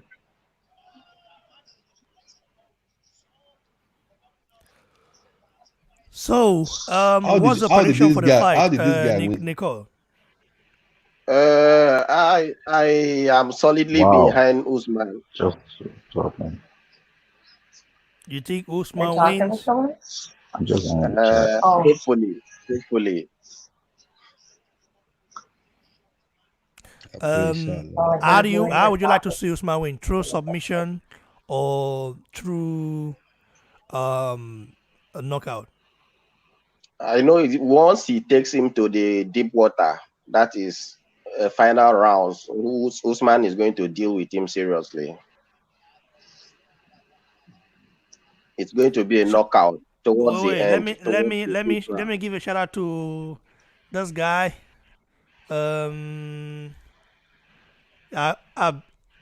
what's the prediction for the how fight, did this guy win? Nicole? I am solidly Wow, behind Usman. just talking. You think Usman wins? I'm just in the chat. Hopefully. I pray, inshallah. How would you like to see Usman win? Through submission or through a knockout? I know once he takes him to the deep water, that is final rounds, Usman is going to deal with him seriously. It's going to be a So knockout towards the wait, let end, me let towards me the let fifth me let round. me give a shout out to this guy, um,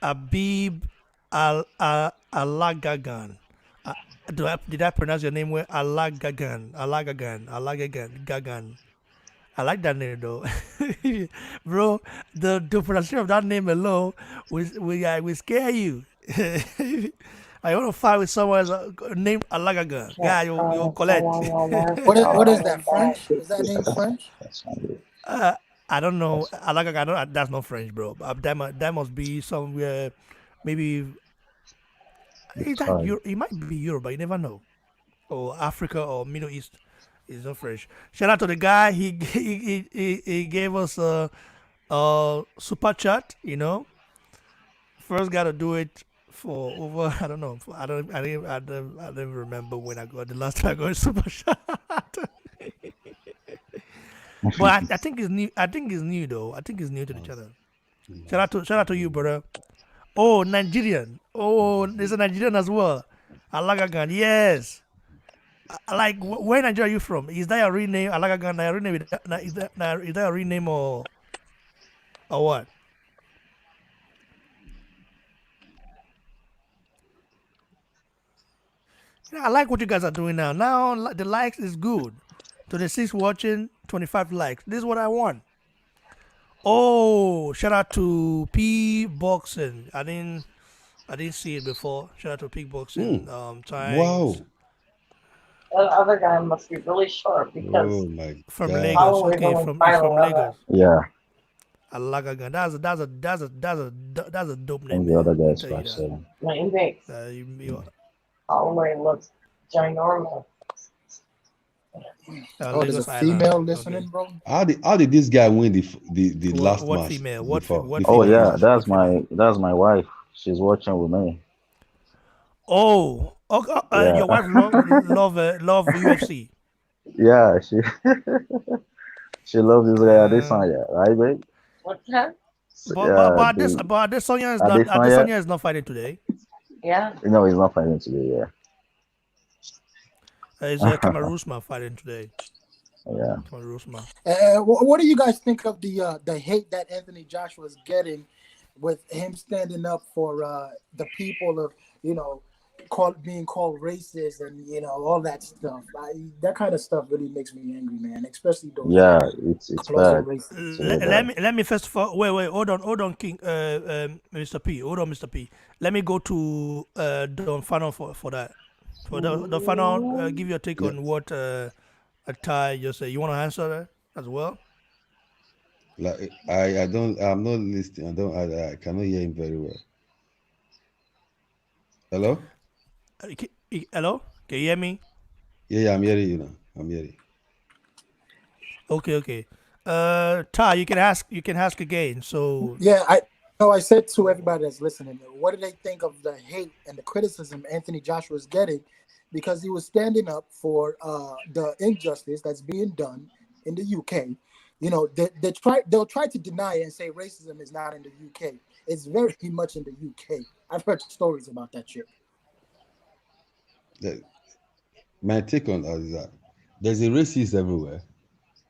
Abib Alagagan. Uh, did I pronounce your name well? Alagagan. Gagan. I like that name though, bro. The pronunciation of that name alone we scare you. I want to fight with someone named Alagaga. Can't Guy, you find collect. someone more What versatile is than that, that. French? Is that name French? That's fine. uh, I don't know. That's Alagaga, I don't, that's not French, bro. That must be somewhere. Maybe is it's that fine. Europe? It might be Europe, but you never know. Or Africa or Middle East. It's not French. Shout out to the guy. He gave us a super chat. First got to do it for over. I don't know. I don't remember when I got the last time I got a super chat. But I think it's new. I think it's new though. I think it's new to the channel. Shout out to you, brother. Oh, Nigerian. Oh, there's a Nigerian as well. Alagagan. Yes. Like where in Nigeria are you from? Is that your real name? Alagagan. Your real name? Is that your real name or what? I like what you guys are doing now. Now the likes is good. 26 watching, 25 likes. This is what I want. Oh, shout out to P Boxing. I didn't see it before. Shout out to P Boxing. Thanks Wow. That other guy must be really short because Oh my from God. Lagos. probably Okay, only from it's from 5'11". Lagos. Yeah, Alagagan. That's a dope and name, the man. other guy I'll is tell you that. 5'7". My index probably looks ginormous. Oh, there's a Lagos Island. female Okay. listening, bro. How did this guy win the last What match female? before What Oh before female? the yeah, match? What female? that's my wife. She's watching with me. Oh, okay, Yeah, your wife love UFC. yeah. She loves this guy Uh, Adesanya, right, babe? What's that? but but Yeah, but this the but Adesanya. Adesanya is not fighting today. Yeah. No, he's not fighting today. It's Yeah, Kamaru Usman fighting today. yeah. Kamaru Usman. What do you guys think of the hate that Anthony Joshua is getting with him standing up for the people of being called racist and all that stuff? That kind of stuff really makes me angry, man. Especially those Yeah, it's colossal bad. racists. It's really Let bad. me first of all wait, hold on, King Mr. P. Hold on, Mr. P. Let me go to Don Fano for that. For the Fano, give your take Yeah. on what Ty just said. You want to answer that as well? Like I'm not listening. I cannot hear him very well. Hello? Hello, can you hear me? Yeah, I'm hearing you now. I'm hearing. Okay. Ty, you can ask again. So Yeah, I said to everybody that's listening, what do they think of the hate and the criticism Anthony Joshua is getting because he was standing up for the injustice that's being done in the UK. They'll try to deny it and say racism is not in the UK. It's very much in the UK. I've heard stories about that shit. My take on that is that there's a racist everywhere,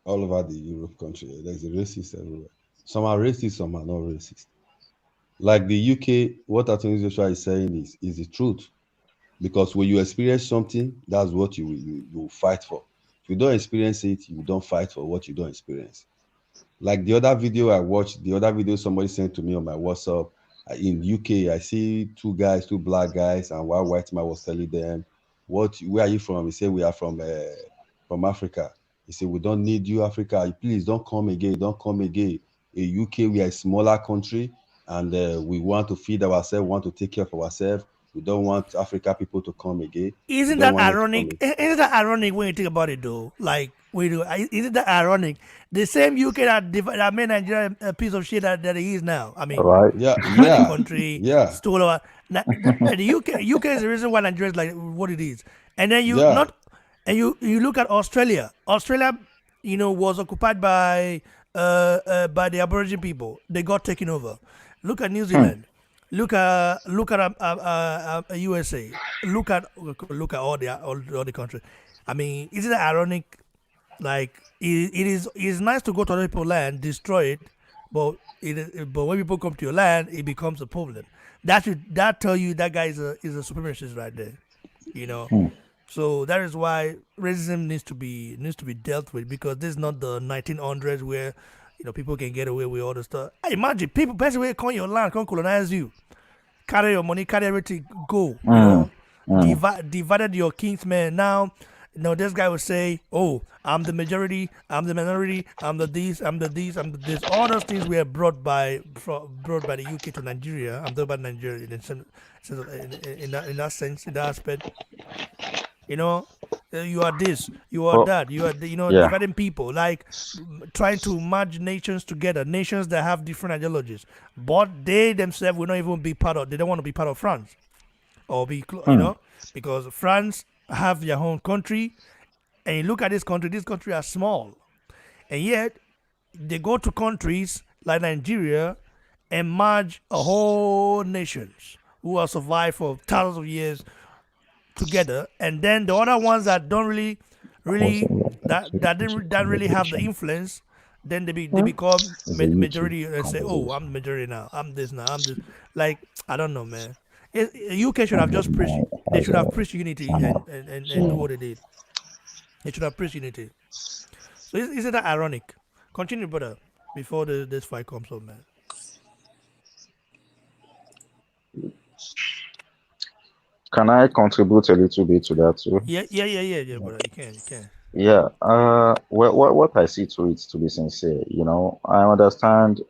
all over the Europe country. There's a racist everywhere. Some are racist, some are not racist. Like the UK, what Attorney Joshua is saying is the truth. Because when you experience something, that's what you will fight for. If you don't experience it, you don't fight for what you don't experience. Like the other video I watched, the other video somebody sent to me on my WhatsApp, in UK, I see two black guys, and one white man was telling them, where are you from? He said, we are from Africa. He said, we don't need you, Africa. Please don't come again. Don't come again. In UK, we are a smaller country, and we want to feed ourselves, want to take care of ourselves. We don't want Africa people to come again. We isn't don't that want them to come ironic? again. Isn't that ironic when you think about it, though? Like we do. Isn't that ironic? The same UK that made Nigeria a piece of shit that it is now. I All mean, right. Yeah, divided the yeah, country, yeah, stole our. The UK is the reason why Nigeria is like what it is. And then yeah, you look at Australia. Australia, was occupied by the Aboriginal people. They got taken over. Look at New Hmm. Zealand. Look at USA. Look at all the countries. I mean, isn't it ironic? Like it is nice to go to other people's land, destroy it, but when people come to your land, it becomes a problem. That tell you that guy is a supremacist right there. You know. Hmm. So that is why racism needs to be dealt with, because this is not the 1900s where people can get away with all the stuff. Hey, imagine people basically come your land, come colonize you, carry your money, carry everything, go. Mm, mm. Divided your kingsmen. Now, this guy would say, "Oh, I'm the majority, I'm the minority, I'm the this, I'm the this, I'm the this." All those things were brought by the UK to Nigeria. I'm talking about Nigeria in that sense, in that aspect. You know, you are this, you are But that, you are yeah, dividing people, like trying to merge nations together, nations that have different ideologies, but they themselves will not even be part of. They don't want to be part of France or hmm. because France have their own country, and you look at this country. This country are small, and yet they go to countries like Nigeria and merge a whole nations who have survived for thousands of years together, and then the other ones that don't really that really have the influence, then they become It's a YouTube majority and say, "Oh, I'm conversation. the majority now. I'm this now. I'm this." Like, I don't know, man. UK should have And just preached. my They has should a have preached unity channel. and do So what they did. They should have preached unity. So isn't that ironic? Continue, brother. Before this fight comes up, man. can I contribute a little bit to that too? Yeah, brother. You can. Yeah, what I see to it, to be sincere, I understand,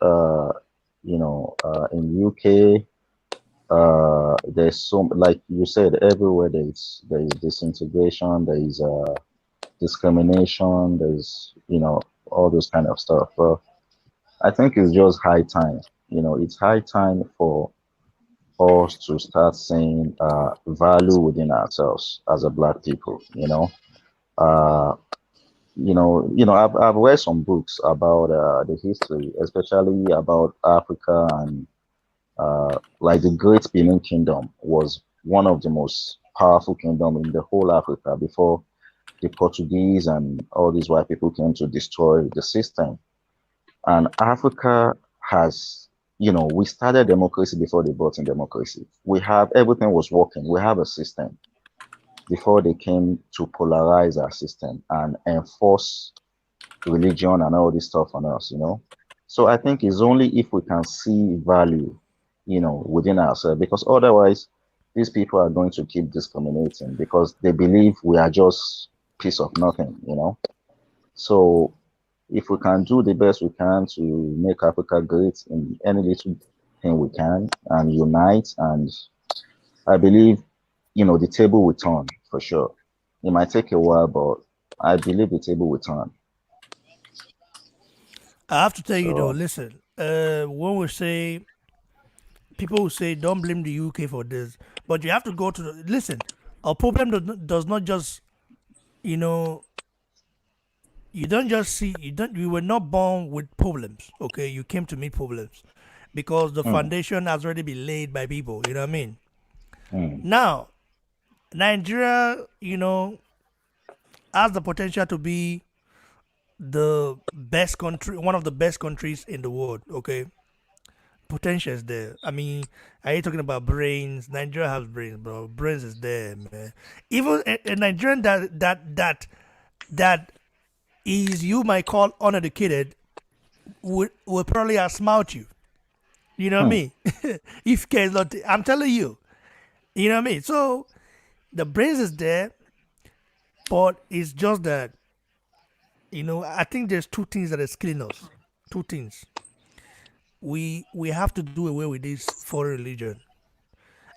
in UK, there's some, like you said, everywhere there is disintegration, there is discrimination, there's, all those kind of stuff. But I think it's just high time, it's high time for us to start seeing value within ourselves as a black people, uh, I've read some books about the history, especially about Africa, and like the Great Benin Kingdom was one of the most powerful kingdom in the whole Africa before the Portuguese and all these white people came to destroy the system. And Africa has, we started democracy before they brought in democracy. We have everything was working. We have a system before they came to polarize our system and enforce religion and all this stuff on us. So I think it's only if we can see value, within ourselves, because otherwise these people are going to keep discriminating because they believe we are just piece of nothing. So if we can do the best we can to make Africa great in any little thing we can and unite, and I believe, the table will turn for sure. It might take a while, but I believe the table will turn. I have to tell you though. So, Listen, when we say people will say don't blame the UK for this, but you have to go to listen. Our problem does not just you know you don't just see you don't you were not born with problems. Okay, you came to meet problems because the mm, foundation has already been laid by people. You know what I mean? mm, Now Nigeria, has the potential to be the best country, one of the best countries in the world. Okay, potential is there. I mean, are you talking about brains? Nigeria has brains, bro. Brains is there, man. Even a Nigerian that is you might call uneducated would probably outsmart you. You know what I mm. mean? If case not, I'm telling you. You know what I mean? So the brains is there, but it's just that I think there's two things that is killing us. Two things. We have to do away with this foreign religion.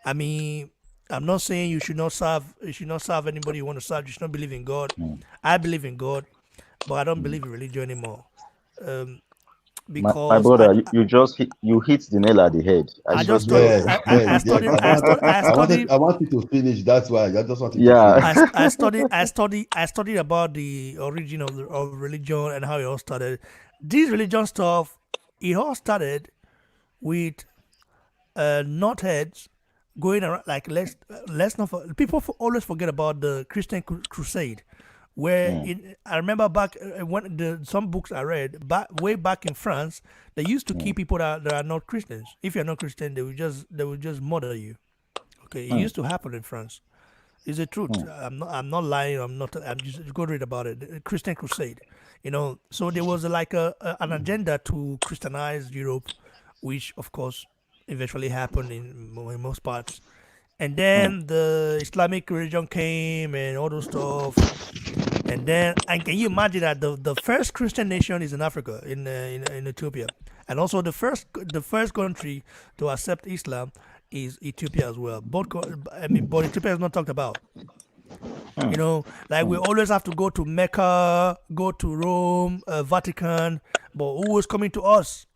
I mean, I'm not saying you should not serve anybody you want to serve. You should not believe in God. Mm. I believe in God, but I don't Mm. believe in religion anymore. Um, My because brother, you just hit the nail at the head. I I swear just to studied. God. Yeah, I yeah, studied. I I want, studied. I studied. I want you to finish. That's why I just want you to Yeah. finish. I studied about the origin of religion and how it all started. This religion stuff, it all started with knotheads going around. Like, let's not people always forget about the Christian crusade, where Mm, I remember back when some books I read way back in France, they used to keep mm, people that are not Christians. If you're not Christian, they will just murder you. Okay, it mm, used to happen in France. It's the truth. mm, I'm not lying. I'm not. I'm just go read about it. The Christian Crusade. So there was like an agenda to Christianize Europe, which of course eventually happened in most parts. And mm. then the Islamic religion came and all those stuff. And can you imagine that the first Christian nation is in Africa, in Ethiopia, and also the first country to accept Islam is Ethiopia as well. But Ethiopia is not talked about. Like we always have to go to Mecca, go to Rome, Vatican, but who is coming to us?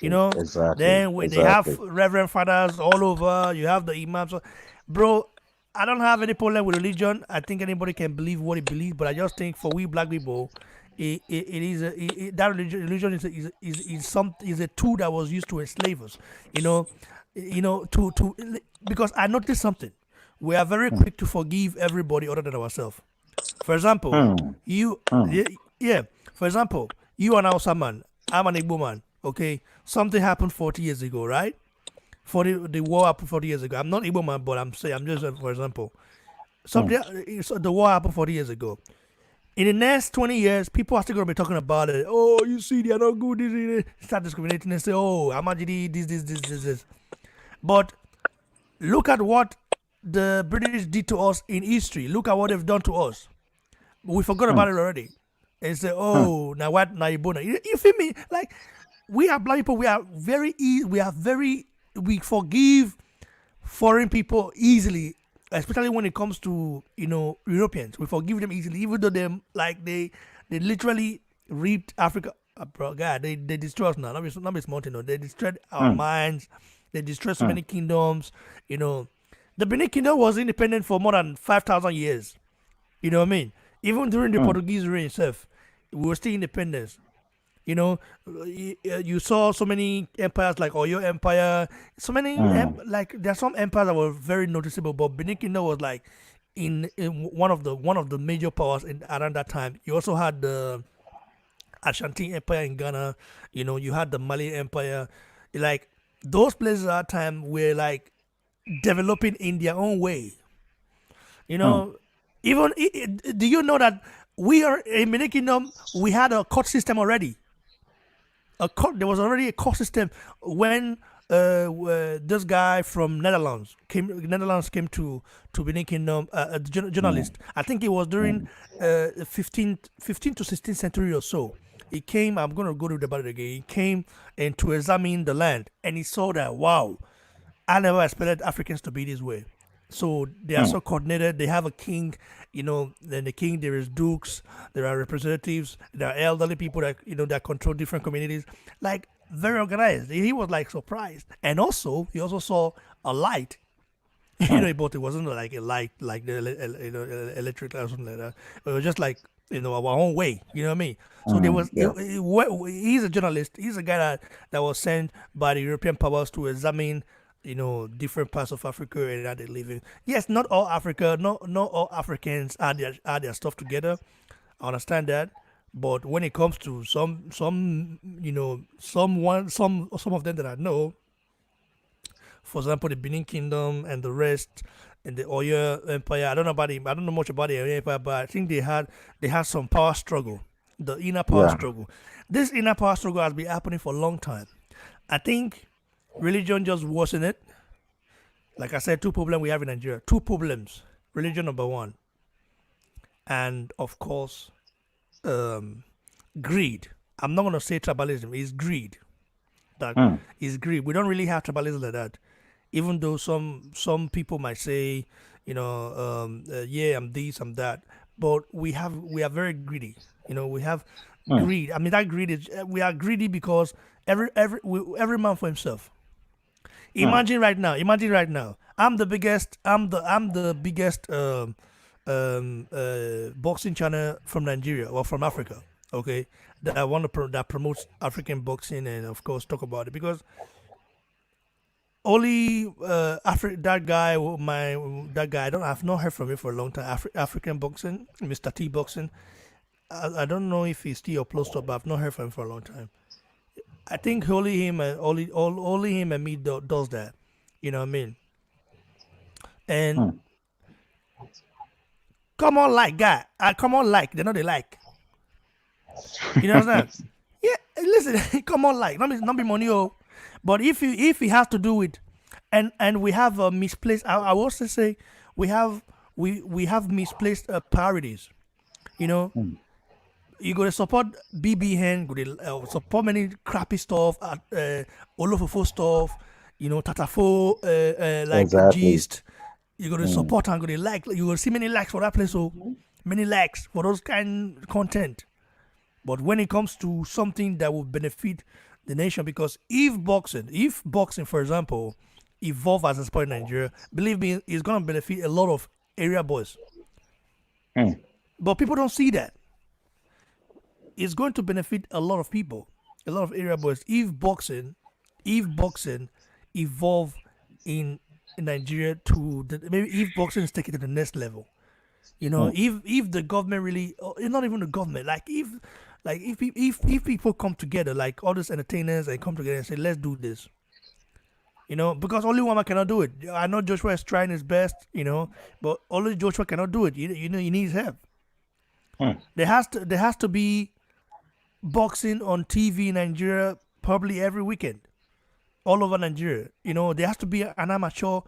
you Exactly, know exactly, then they have exactly. reverend fathers all over. You have the imams. So, bro, I don't have any problem with religion. I think anybody can believe what he believes, but I just think for we black people, it is that religion is a tool that was used to enslave us. you know to because I noticed something. We are very quick to forgive everybody other than ourselves. For example, Hmm, you, hmm, yeah, yeah. For example, you and Hausa man, I'm an Igbo man. Okay, something happened 40 years ago, right? The war happened 40 years ago. I'm not Igbo man, but I'm just for example, hmm, something so the war happened 40 years ago. In the next 20 years, people are still gonna be talking about it. Oh, you see, they're not good. Start discriminating and say, oh, Amajiri, this. But look at what the British did to us in history. Look at what they've done to us. But we forgot hmm, about it already. And say, hmm, oh, now what? Now you feel me? Like we are black people. We forgive foreign people easily, especially when it comes to Europeans. We forgive them easily, even though they literally ripped Africa. Bro, God, they destroy us now. Not be smart, They destroyed our hmm, minds. They destroyed so hmm, many kingdoms. You know, the Benin Kingdom was independent for more than 5,000 years. You know what I mean? Even during the hmm, Portuguese reign itself, we were still independent. You know, you saw so many empires like Oyo Empire. So many hmm, like there are some empires that were very noticeable, but Benin Kingdom was like in one of the major powers around that time. You also had the Ashanti Empire in Ghana. You had the Mali Empire. Like those places at that time were like developing in their own way. You hmm, know, even do you know that we are in Benin Kingdom? We had a court system already. There was already a court system when this guy from Netherlands came to Benin Kingdom, a hmm, journalist. I think it was during hmm, 15th to 16th century or so. He came. I'm gonna go to the about it again. He came and to examine the land, and he saw that wow, I never expected Africans to be this way. So they are hmm, so coordinated. They have a king, then the king, there is dukes, there are representatives, there are elderly people that control different communities. Like very organized. He was like surprised. And also he also saw a light. hmm, But it wasn't like a light like the electric or something like that. It was just like our own way. You know what I mean? So there hmm, was. yeah. He's a journalist. He's a guy that was sent by the European powers to examine different parts of Africa and how they live in. Yes, not all Africa, not all Africans are their stuff together. I understand that. But when it comes to some of them that I know, for example, the Benin Kingdom and the rest, and the Oyo Empire. I don't know much about the Oyo Empire, but I think they had some power struggle, the inner power Yeah. struggle. This inner power struggle has been happening for a long time. I think religion just worsened it. Like I said, two problems we have in Nigeria. Two problems. Religion number one, and of course, um, greed. I'm not gonna say tribalism. It's greed. That Hmm, is greed. We don't really have tribalism like that. Even though some people might say, yeah, I'm this, I'm that, but we are very greedy. We have hmm, greed. I mean, that greed is we are greedy because every man for himself. hmm, Imagine right now. I'm the biggest boxing channel from Nigeria or from Africa. Okay, that I want to that promotes African boxing and of course talk about it because only that guy I've not heard from him for a long time. African boxing, Mr. T boxing. I don't know if he's still uploads stuff, but I've not heard from him for a long time. I think only him and me does that. You know what I mean? And hmm, Come on, like guy. Come on, like. They know they like. You know what I'm saying? Yeah, listen, come on, like, not be money, oh. But if he has to do it, and we have misplaced, I will also say we have we have misplaced priorities. You know, Mm. you go to support BBN, go to support many crappy stuff, Olofofo stuff, you know, Tatafo, like Exactly. gist. You go to Mm. support and go to like, you will see many likes for that place, so many likes for those kind of content. But when it comes to something that will benefit the nation, because if boxing, for example, evolve as a sport in Nigeria, believe me, it's gonna benefit a lot of area boys. Mm. But people don't see that. It's going to benefit a lot of people, a lot of area boys. If boxing evolve in Nigeria to maybe if boxing is taken to the next level, you know, Mm. if the government really, it's not even the government, if people come together, like all these entertainers, and come together and say, let's do this, you know, because only one man cannot do it. I know Joshua is trying his best, you know, but only Joshua cannot do it. You know, he needs help. Mm. There has to be boxing on TV in Nigeria probably every weekend, all over Nigeria. You know, there has to be an amateur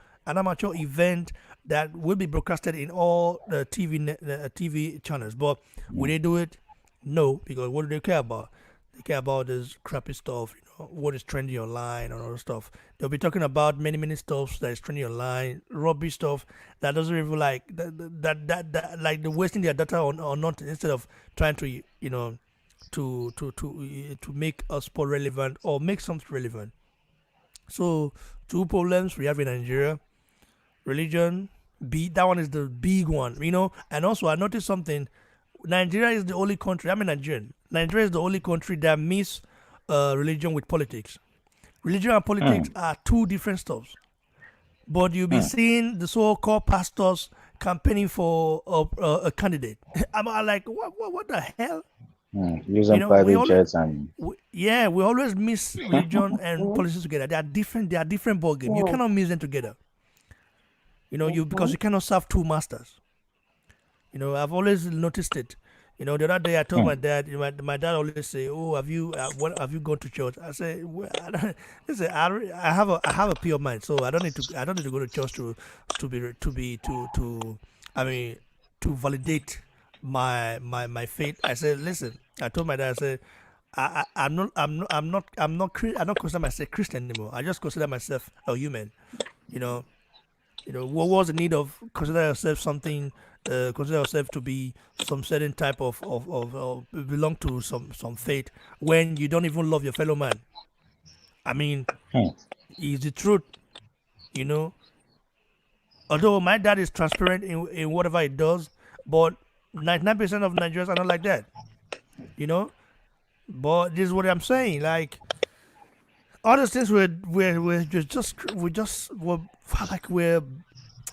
event that will be broadcasted in all the TV channels. But will they do it? No, because what do they care about? They care about this crappy stuff. You know, what is trending online and all that stuff. They'll be talking about many stuff that is trending online, rubbish stuff that doesn't even like that like the wasting their data on nothing instead of trying to to make a sport relevant or make something relevant. So two problems we have in Nigeria: religion. That one is the big one, you know. And also, I noticed something. Nigeria is the only country. I'm a Nigerian. Nigeria is the only country that mix religion with politics. Religion and politics Mm. are two different stuffs. But you'll be Mm. seeing the so-called pastors campaigning for a candidate. I'm like, what the hell? Mm. You Using know, we private always jets and yeah, we always mix religion and politics together. They are different. They are different ball game. You cannot mix them together. You know, you because you cannot serve two masters. You know, I've always noticed it. You know, the other day I told mm. my dad. My dad always say, "Oh, have you gone to church?" I say, well, I don't, listen, I have a pure mind, so I don't need to go to church to I mean to validate my faith. I said, listen. I told my dad. I said, I'm not consider myself Christian anymore. I just consider myself a human. You know, what was the need of consider yourself something? Consider yourself to be some certain type of belong to some faith when you don't even love your fellow man. I mean, Mm. is the truth. You know, although my dad is transparent in whatever he does, but 99% of Nigerians are not like that. You know, but this is what I'm saying. Like all those things we're just we're like we're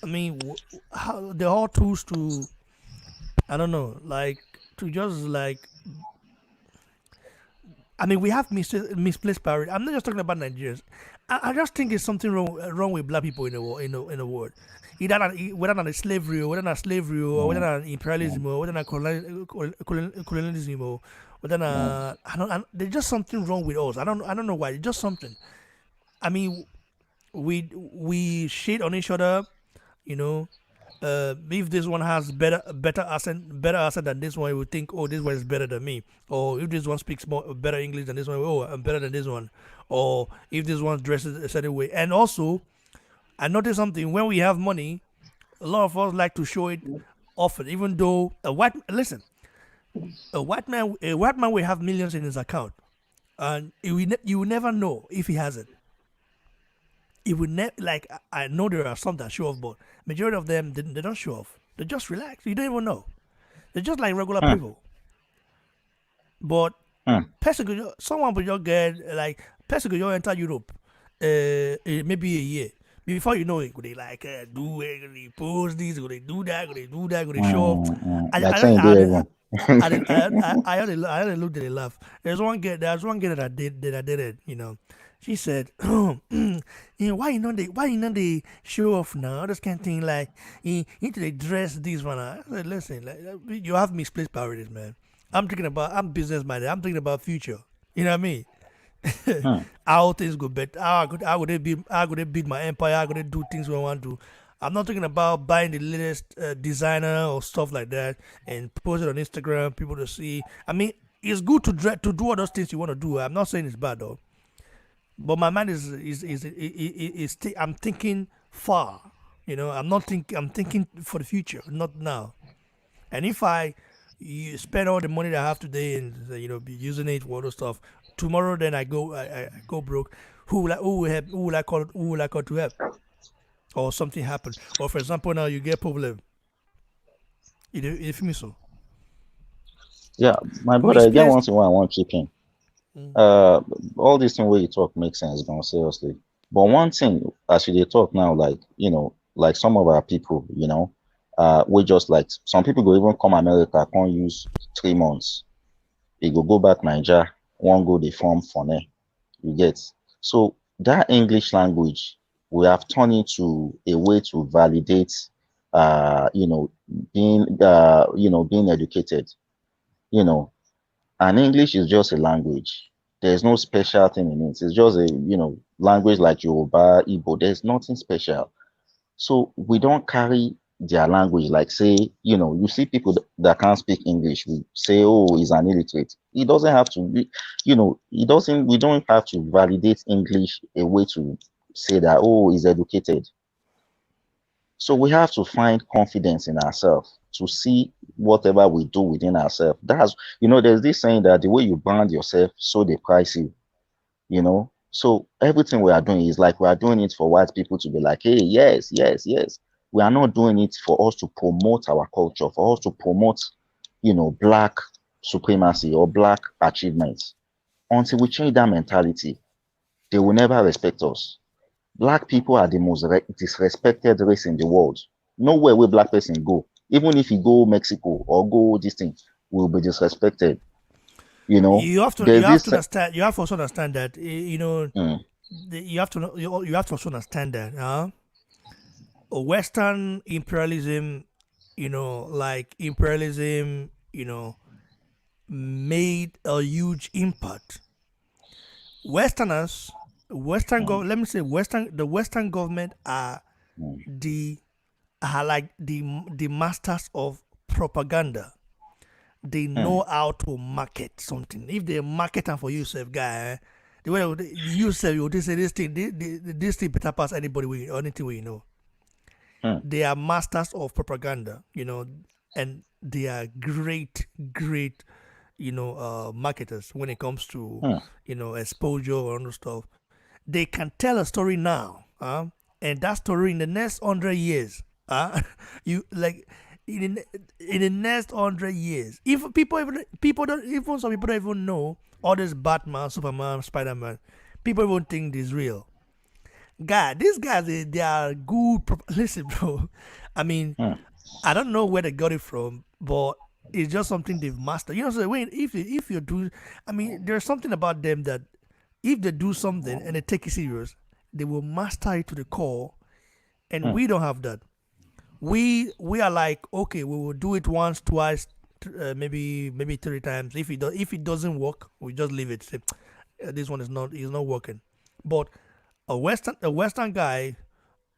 I mean they're all tools to I don't know like to just like I mean we have misplaced priority. I'm not just talking about Nigerians. I just think it's something wrong with black people in the world in the world. Either whether not slavery or whether not slavery or whether Mm. not imperialism or whether not colonialism or whether Mm. not there's just something wrong with us. I don't know why. It's just something. I mean we shit on each other, you know. If this one has better accent than this one, you would think, oh, this one is better than me. Or if this one speaks more better English than this one, oh, I'm better than this one. Or if this one dresses a certain way. And also, I noticed something when we have money, a lot of us like to show it often, even though a white man will have millions in his account, and you will never know if he has it. It would never like I know there are some that show off, but majority of them they don't show off. They just relax. You don't even know. They're just like regular Mm. people. But Mm. someone will just get like person could just enter Europe, maybe a year. Before you know it, could they like do it, could they post this, could they do that, could they do that, could they show off. Mm. Mm. I, Like I, saying I, they I, even. I only looked at it laugh. There's one girl that I did it, you know. She said, "Oh, why you know they show off now? This kind of thing like you need to dress this one." I said, "Listen, like, you have misplaced priorities, man. I'm business minded. I'm thinking about future. You know what I mean? Hmm. How things go better. How could they build my empire? How could they do things we want to? I'm not talking about buying the latest designer or stuff like that and post it on Instagram, people to see. I mean, it's good to do all those things you want to do. I'm not saying it's bad though, but my mind I'm thinking far. You know, I'm thinking for the future, not now. And if I you spend all the money that I have today and be using it for other stuff, tomorrow then I go broke. Who will help? Who will I call to help? Or something happen? Or for example, now you get problem. You feel me so? Yeah, my brother, I get Misplaced. one thing why I want chicken. Mm, Uh, all this thing where you talk makes sense, going seriously. But one thing, as you dey talk now, like like some of our people, we just like some people go even come America, can't use 3 months. They go back Niger, one go they form funny. You get so that English language we have turned into a way to validate, uh, you know, being educated. You know, and English is just a language. There's no special thing in it. It's just a, language like Yoruba, Igbo. There's nothing special. So we don't carry their language like say, you see people that can't speak English. We say, oh, he's an illiterate. He doesn't have to be, he doesn't, we don't have to validate English a way to say that, oh, he's educated. So we have to find confidence in ourselves to see whatever we do within ourselves. There's this saying that the way you brand yourself, so they price you. So everything we are doing is like we are doing it for white people to be like, hey, yes, yes, yes. We are not doing it for us to promote our culture, for us to promote, black supremacy or black achievements. Until we change that mentality, they will never respect us. Black people are the most disrespected race in the world. Nowhere where black person go, even if you go Mexico or go this thing, will be disrespected. you There's have to this. understand. You have to also understand that Mm, you have to you have to also understand that Western imperialism, like imperialism, made a huge impact. Westerners, mm, let me say the Western government mm, the are like the masters of propaganda. They mm, know how to market something. If they market them for yourself, guy, the way you say you they say this thing better pass anybody or anything we know. mm, They are masters of propaganda, and they are great, marketers when it comes to mm, exposure or other stuff. They can tell a story now, and that story in the next 100 years, you like in the next 100 years. If people don't even some people don't even know all this Batman, Superman, Spider Man. People even think this real. God, these guys they are good. Listen, bro. I mean, mm, I don't know where they got it from, but it's just something they've mastered. You know, so when if you do, I mean, there's something about them that if they do something and they take it serious, they will master it to the core. And mm, we don't have that. We are like, okay, we will do it once, twice, maybe 3 times. If it doesn't work, we just leave it. Say, this one is not working. But a Western guy,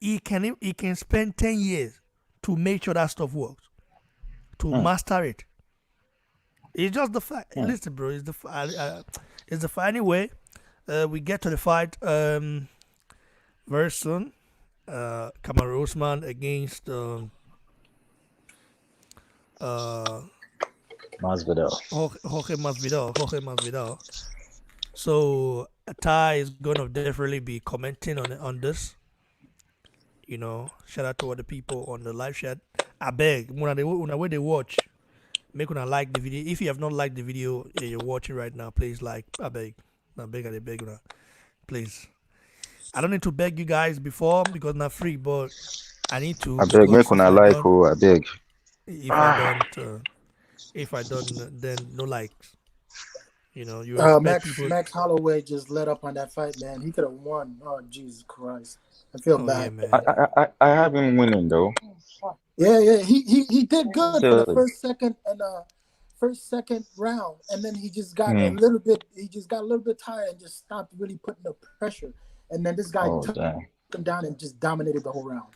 he can spend 10 years to make sure that stuff works, to mm, master it. It's just the fact. mm. Listen, bro. It's the fact. Anyway, we get to the fight very soon. Kamaru Usman against uh, Masvidal. Jorge Masvidal. Jorge Masvidal. So Ty is gonna definitely be commenting on this. Shout out to all the people on the live chat. I beg, when they watch, make una like the video. If you have not liked the video you're watching right now, please like. I beg una, please. I don't need to beg you guys before because not free, but I need to I beg, because make una like, oh, I beg. if I don't, If I don't, then no likes. You expect people. Max Holloway just let up on that fight, man. He could have won. Oh Jesus Christ, I feel Oh yeah, bad. man. I have him winning though. Yeah. He did good for the Seriously. first second round, and then he just got a Hmm. little bit. He just got a little bit tired and just stopped really putting the pressure. And then this guy Oh took damn. him down and just dominated the whole round.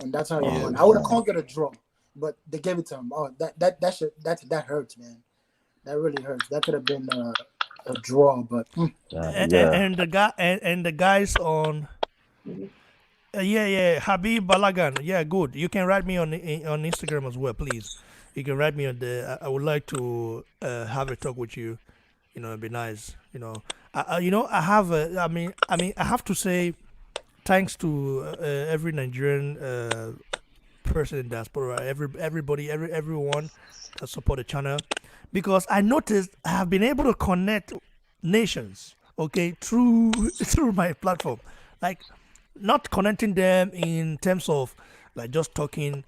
And that's how he Yeah, Oh won. I would have man. damn. called it a draw, but they gave it to him. Oh, that hurts, man. That really hurts. That could have been a draw, but Damn. And, Yeah. and the guys on. Yeah, Habib Balagan. Yeah, good. You can write me on Instagram as well, please. You can write me on there. I would like to have a talk with you. It'd be nice. I have. I have to say thanks to every Nigerian person in diaspora, everyone that support the channel, because I noticed I have been able to connect nations, okay, through through my platform, like not connecting them in terms of like just talking,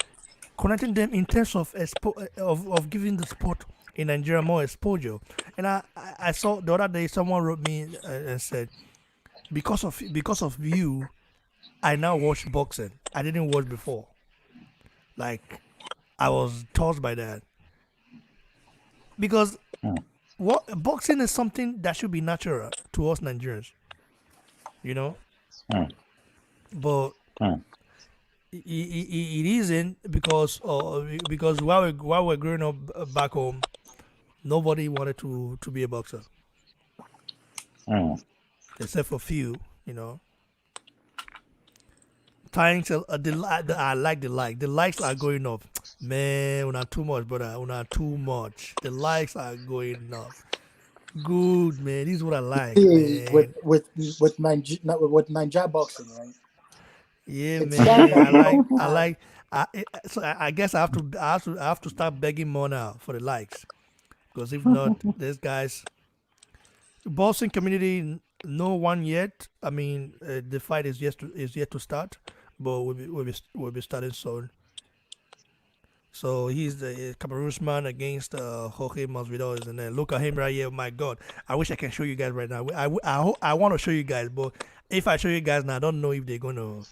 connecting them in terms of of giving the sport in Nigeria more exposure. And I saw the other day someone wrote me and said because of you, I now watch boxing. I didn't watch before. Like I was tossed by that because Hmm. what boxing is something that should be natural to us Nigerians, you know. Hmm. But Hmm. it isn't because while we're growing up back home, nobody wanted to be a boxer Hmm. except for few, you know. Thanks, I like the likes are going up. Man, we're not too much, brother. We're not too much. The likes are going up. Good man, this is what I like, see man. with Ninja boxing, right? Yeah, It started man. I like. I as like. I guess I have to start begging more now for the likes because if not, these guys, boxing community, no one yet. I mean, the fight is yet to start, but we'll be starting soon. So he's the Kamaru Usman against Jorge Masvidal, isn't it? Look at him right here. My God, I wish I can show you guys right now. I want to show you guys, but if I show you guys now, I don't know if they're going to.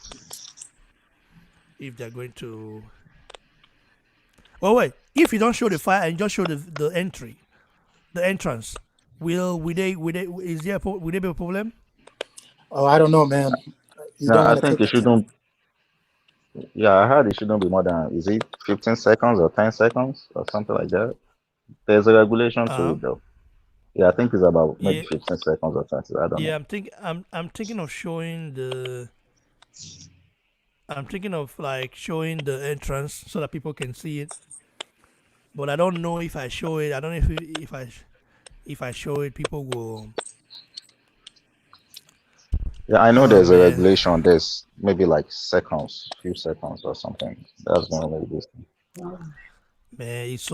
Oh wait, if you don't show the fight and just show the entrance, will they will there be a problem? oh, I don't know, man. You Yeah, don't I want to think take it the chance. shouldn't. Yeah, I heard it shouldn't be more than, is it 15 seconds or 10 seconds or something like that? There's a regulation Uh to huh. it though. Yeah, I think it's about maybe Yeah, 15 seconds or 20. I don't yeah. know. I'm thinking of showing the. I'm thinking of like showing the entrance so that people can see it. But I don't know if I show it. I don't know if I show it, people will. Yeah, I know Oh there's a man, regulation. There's maybe like seconds, few seconds or something. That's the only this thing. man, it's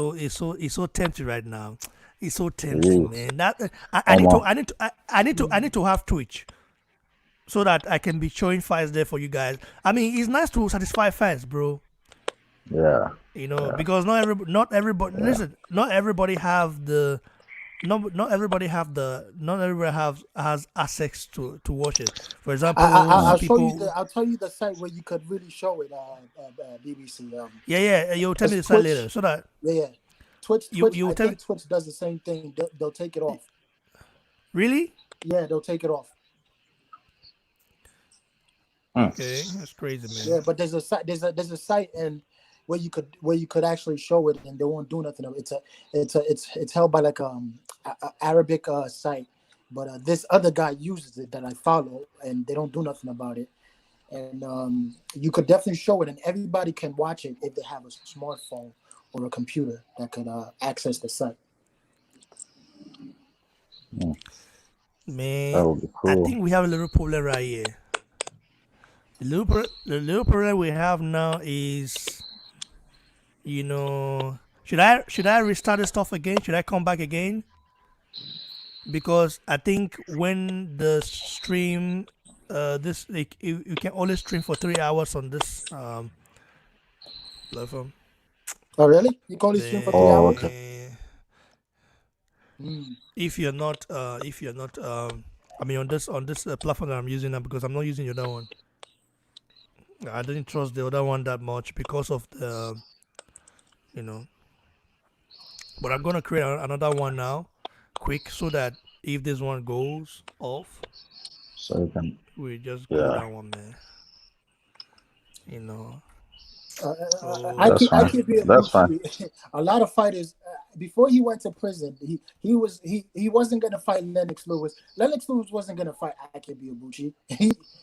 so tempting right now. It's so It tempting, is. man. That I need to Almost. I need to I need to have Twitch so that I can be showing fights there for you guys. I mean, it's nice to satisfy fans, bro. Yeah. Yeah. Because not everybody Yeah. listen. Not everybody has access to watch it. For example, Mm. I'll show you people. I'll tell you the site where you could really show it. BBC. Yeah, you'll tell me It's the site later Twitch. so that Yeah. Twitch. you Twitch. you I will tell me. think Twitch does the same thing. They'll take it off. Really? Yeah, they'll take it off. Mm. Okay, that's crazy, man. Yeah, but there's a site. There's a site and where you could actually show it and they won't do nothing. It's held by like a Arabic site, but this other guy uses it that I follow and they don't do nothing about it. And you could definitely show it and everybody can watch it if they have a smartphone or a computer that could access the site. Mm. That Man, would be I cool. think we have a little problem right here. The little problem we have now is, should I restart the stuff again? Should I come back again? Because I think when the stream, this like you can only stream for 3 hours on this platform. Oh, really? You can only stream for 3 hours? Oh, okay. Man, if you're not I mean on this platform that I'm using now, because I'm not using the other one. I didn't trust the other one that much because of the you know. But I'm gonna create another one now, quick, so that if this one goes off, So you can, we just go yeah, that one, man. You know. I So that's can I fine. can be a That's fine. Bucci. A lot of fighters before he went to prison, he wasn't gonna fight Lennox Lewis. Lennox Lewis wasn't gonna fight Ike Ibuchi.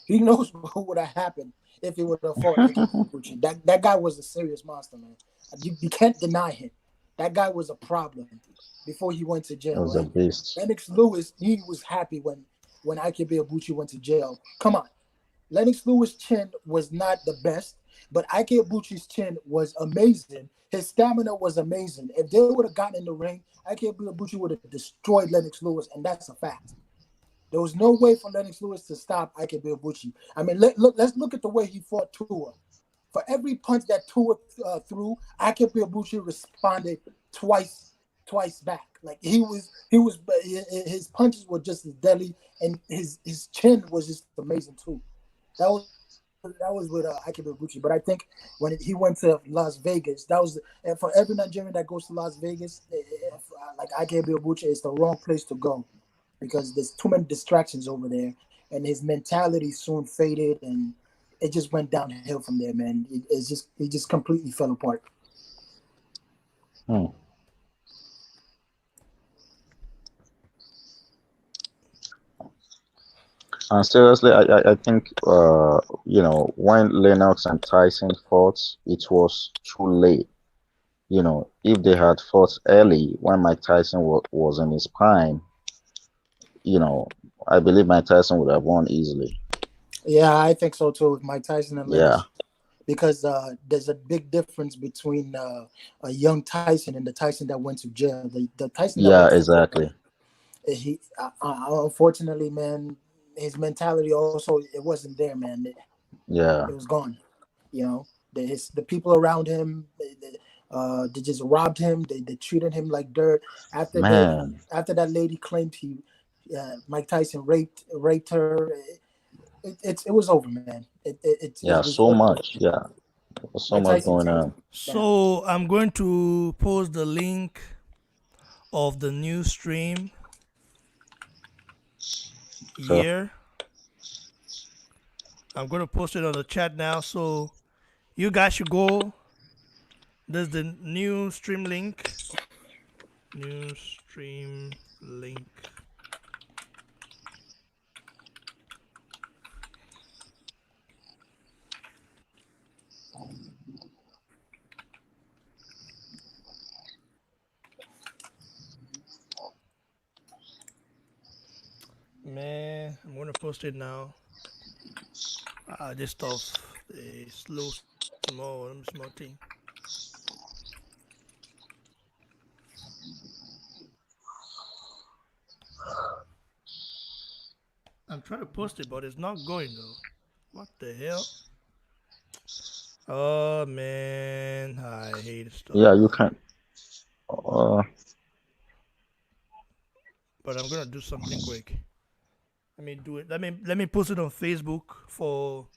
He knows what would have happened if he would have fought Ike Ibuchi. That guy was a serious monster, man. You can't deny him. That guy was a problem before he went to It jail. was a And beast. Lennox Lewis, he was happy when Ike Ibuchi went to jail. Come on, Lennox Lewis' chin was not the best, but Ike Ibuchi's chin was amazing. His stamina was amazing. If they would have gotten in the ring, Ike Ibuchi would have destroyed Lennox Lewis, and that's a fact. There was no way for Lennox Lewis to stop Ike Ibuchi. I mean, let's look at the way he fought Tua. For every punch that Tua threw, Ike Ibuchi responded twice back. Like he was his punches were just as deadly, and his chin was just amazing too. That was with Ike Ibuchi. But I think when he went to Las Vegas, that was and for every Nigerian that goes to Las Vegas, like Ike Ibuchi, it's the wrong place to go because there's too many distractions over there, and his mentality soon faded, and it just went downhill from there, man. He just completely fell apart. Hmm. And seriously, I think, when Lennox and Tyson fought, it was too late. If they had fought early when Mike Tyson was in his prime, you know, I believe Mike Tyson would have won easily. Yeah, I think so too with Mike Tyson and Yeah, Lennox because there's a big difference between a young Tyson and the Tyson that went to jail. The Tyson that went yeah, to jail, exactly. unfortunately, man, his mentality also it wasn't there, man. It Yeah, was gone. You know, the people around him, they just robbed him. They treated him like dirt. man. After that lady claimed Mike Tyson raped her, it was over, man. It Yeah, was so over. much. Yeah, there's so Mike much Tyson going changed on. down. So I'm going to post the link of the new stream So, here. I'm going to post it on the chat now. So you guys should go. There's the new stream link. New stream link. Man, I'm going to post it now. This stuff is slow, small thing. I'm trying to post it, but it's not going though. What the hell? Oh man, I hate yeah, stuff. you can. Uh, But I'm gonna do something quick. Let me do it. Let me post it on Facebook for.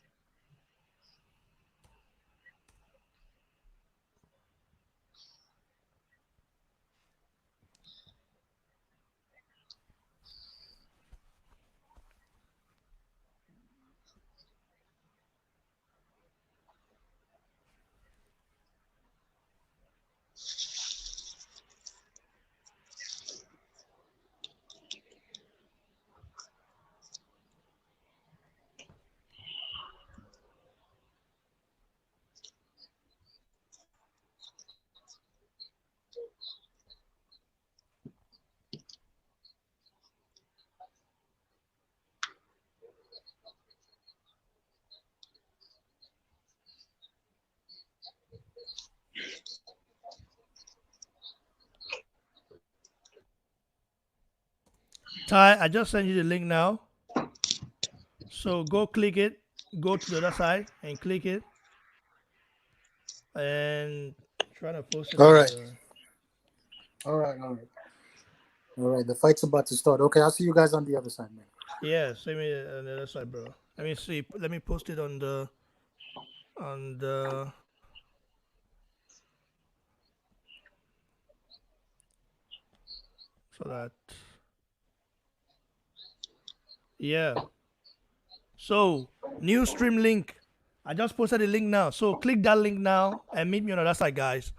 Ty, I just sent you the link now. So go click it. Go to the other side and click it. And try to post it All on right, the. all right, all right. All right, the fight's about to start. Okay, I'll see you guys on the other side, man. Yeah, send me on the other side, bro. Let me see. Let me post it on the so that yeah. So new stream link. I just posted the link now. So click that link now and meet me on the other side, guys,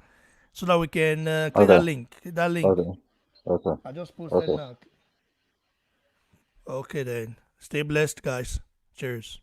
so that we can click that Okay. link. Click that link. Okay. Okay. I just posted Okay. now. Okay then. Stay blessed, guys. Cheers.